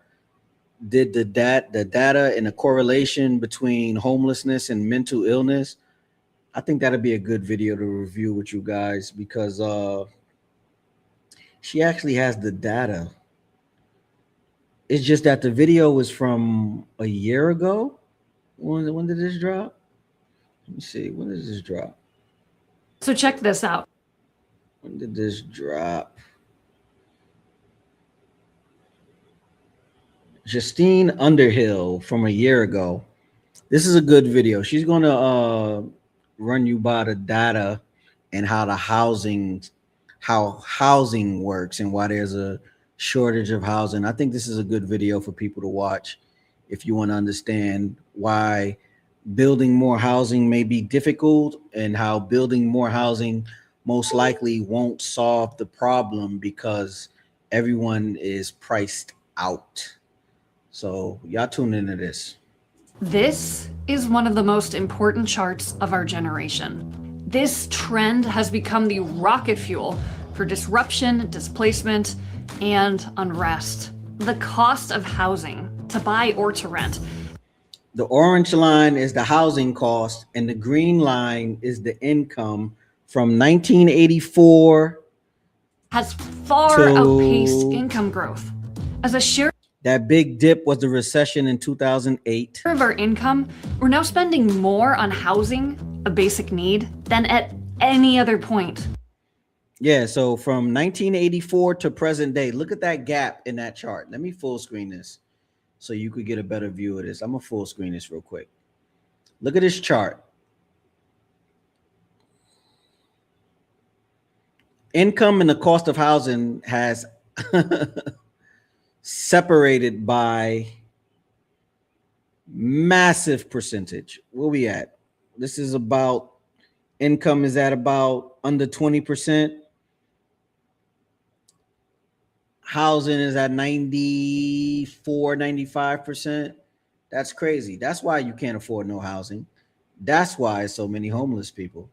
did the data and the correlation between homelessness and mental illness. I think that'd be a good video to review with you guys, because she actually has the data. It's just that the video was from a year ago. When did this drop? Let me see. When did this drop? So check this out. When did this drop? Justine Underhill from a year ago. This is a good video. She's going to run you by the data and how housing works and why there's a shortage of housing. I think this is a good video for people to watch if you want to understand why building more housing may be difficult and how building more housing most likely won't solve the problem because everyone is priced out. So y'all tune into this. This is one of the most important charts of our generation. This trend has become the rocket fuel for disruption, displacement, and unrest. The cost of housing, to buy or to rent. The orange line is the housing cost, and the green line is the income from 1984. Has far outpaced income growth. As a share That big dip was the recession in 2008. of our income, we're now spending more on housing, a basic need, than at any other point. Yeah, so from 1984 to present day, look at that gap in that chart. Let me full screen this so you could get a better view of this. I'm gonna full screen this real quick. Look at this chart. Income and the cost of housing has separated by massive percentage. Where we at? This is about, income is at about under 20%. Housing is at 94, 95%. That's crazy. That's why you can't afford no housing. That's why so many homeless people.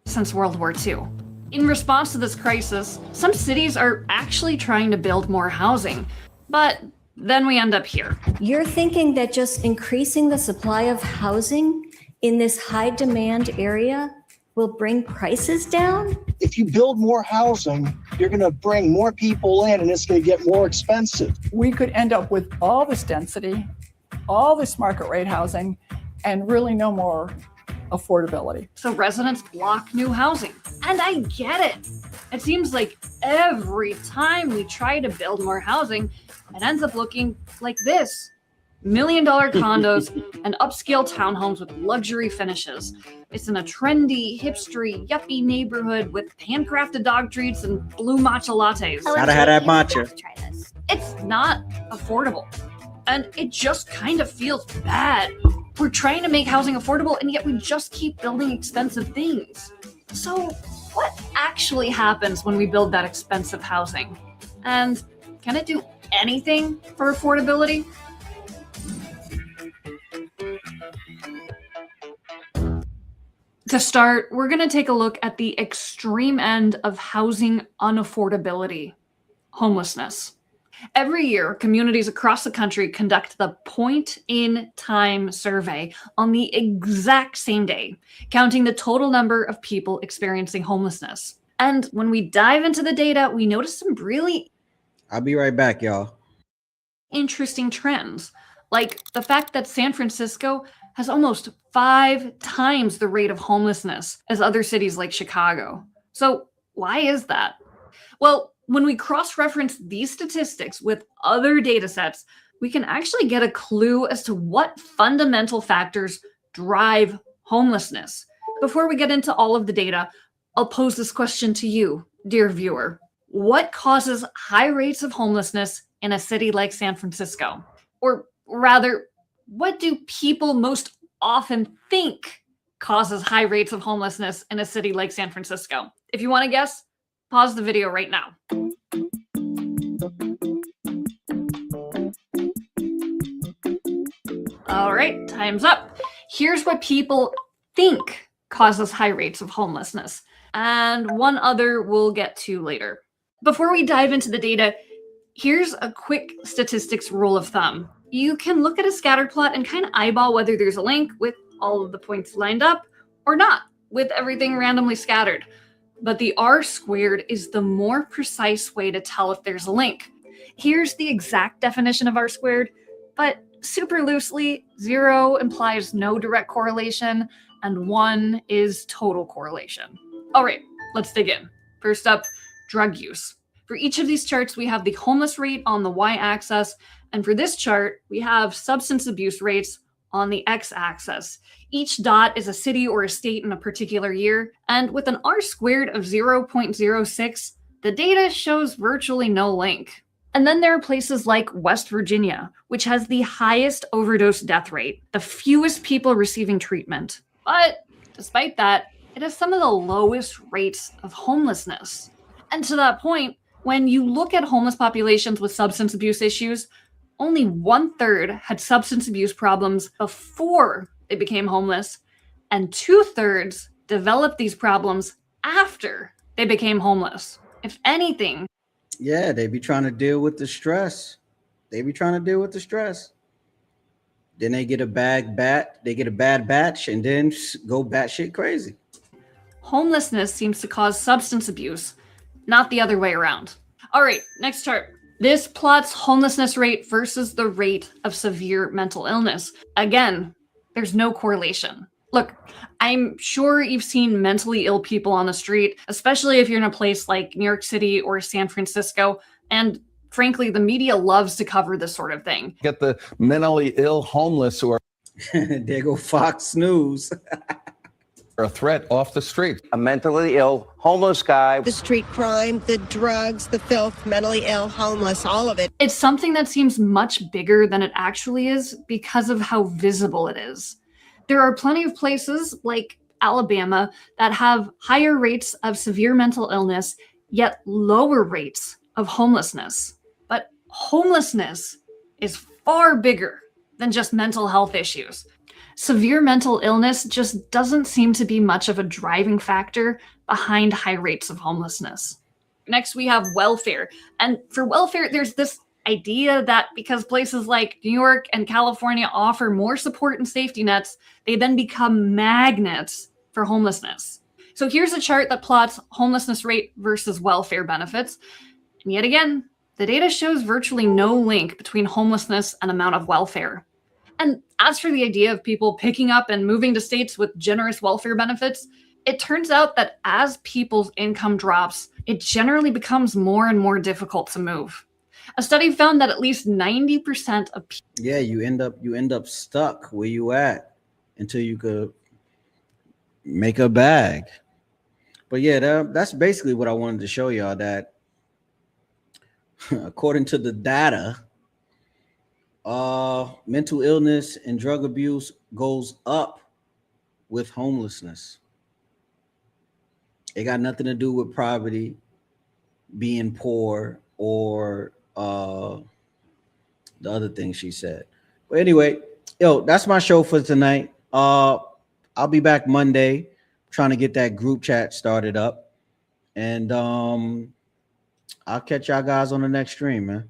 Since World War II. In response to this crisis, some cities are actually trying to build more housing, but then we end up here. You're thinking that just increasing the supply of housing in this high demand area will bring prices down? If you build more housing, you're going to bring more people in and it's going to get more expensive. We could end up with all this density, all this market rate housing, and really no more affordability. So residents block new housing. And I get it. It seems like every time we try to build more housing, it ends up looking like this. $1 million condos and upscale townhomes with luxury finishes. It's in a trendy, hipstery, yuppie neighborhood with handcrafted dog treats and blue matcha lattes. Gotta have that matcha. It's not affordable. And it just kind of feels bad. We're trying to make housing affordable, and yet we just keep building expensive things. So what actually happens when we build that expensive housing? And can it do anything for affordability? To start, we're going to take a look at the extreme end of housing unaffordability, homelessness. Every year, communities across the country conduct the point-in-time survey on the exact same day, counting the total number of people experiencing homelessness. And when we dive into the data, we notice some really I'll be right back, y'all. interesting trends, like the fact that San Francisco has almost 5 times the rate of homelessness as other cities like Chicago. So why is that? Well, when we cross-reference these statistics with other data sets, we can actually get a clue as to what fundamental factors drive homelessness. Before we get into all of the data, I'll pose this question to you, dear viewer. What causes high rates of homelessness in a city like San Francisco? Or rather, what do people most often think causes high rates of homelessness in a city like San Francisco? If you want to guess, pause the video right now. All right, time's up. Here's what people think causes high rates of homelessness, and one other we'll get to later. Before we dive into the data, here's a quick statistics rule of thumb. You can look at a scatter plot and kind of eyeball whether there's a link with all of the points lined up or not, with everything randomly scattered. But the R-squared is the more precise way to tell if there's a link. Here's the exact definition of R-squared, but super loosely, 0 implies no direct correlation, and 1 is total correlation. All right, let's dig in. First up, drug use. For each of these charts, we have the homeless rate on the y-axis, and for this chart, we have substance abuse rates on the x-axis. Each dot is a city or a state in a particular year, and with an R-squared of 0.06, the data shows virtually no link. And then there are places like West Virginia, which has the highest overdose death rate, the fewest people receiving treatment. But despite that, it has some of the lowest rates of homelessness. And to that point, when you look at homeless populations with substance abuse issues, only 1/3 had substance abuse problems before they became homeless, and 2/3 developed these problems after they became homeless. If anything, Yeah, they be trying to deal with the stress. Then they get a bad batch and then go batshit crazy. homelessness seems to cause substance abuse, not the other way around. All right, next chart. This plots homelessness rate versus the rate of severe mental illness. Again, there's no correlation. Look, I'm sure you've seen mentally ill people on the street, especially if you're in a place like New York City or San Francisco. And frankly, the media loves to cover this sort of thing. Get the mentally ill homeless who are there go Fox News. a threat off the street. A mentally ill homeless guy. The street crime, the drugs, the filth, mentally ill, homeless, all of it. It's something that seems much bigger than it actually is because of how visible it is. There are plenty of places like Alabama that have higher rates of severe mental illness, yet lower rates of homelessness. But homelessness is far bigger than just mental health issues. Severe mental illness just doesn't seem to be much of a driving factor behind high rates of homelessness. Next, we have welfare. And for welfare, there's this idea that because places like New York and California offer more support and safety nets, they then become magnets for homelessness. So here's a chart that plots homelessness rate versus welfare benefits. And yet again, the data shows virtually no link between homelessness and amount of welfare. And as for the idea of people picking up and moving to states with generous welfare benefits, it turns out that as people's income drops, it generally becomes more and more difficult to move. A study found that at least 90% of people. Yeah, you end up stuck where you at until you could make a bag. But yeah, that's basically what I wanted to show y'all, that according to the data, mental illness and drug abuse goes up with homelessness. It got nothing to do with poverty, being poor, or the other thing she said. But anyway, that's my show for tonight. I'll be back Monday trying to get that group chat started up. And I'll catch y'all guys on the next stream, man.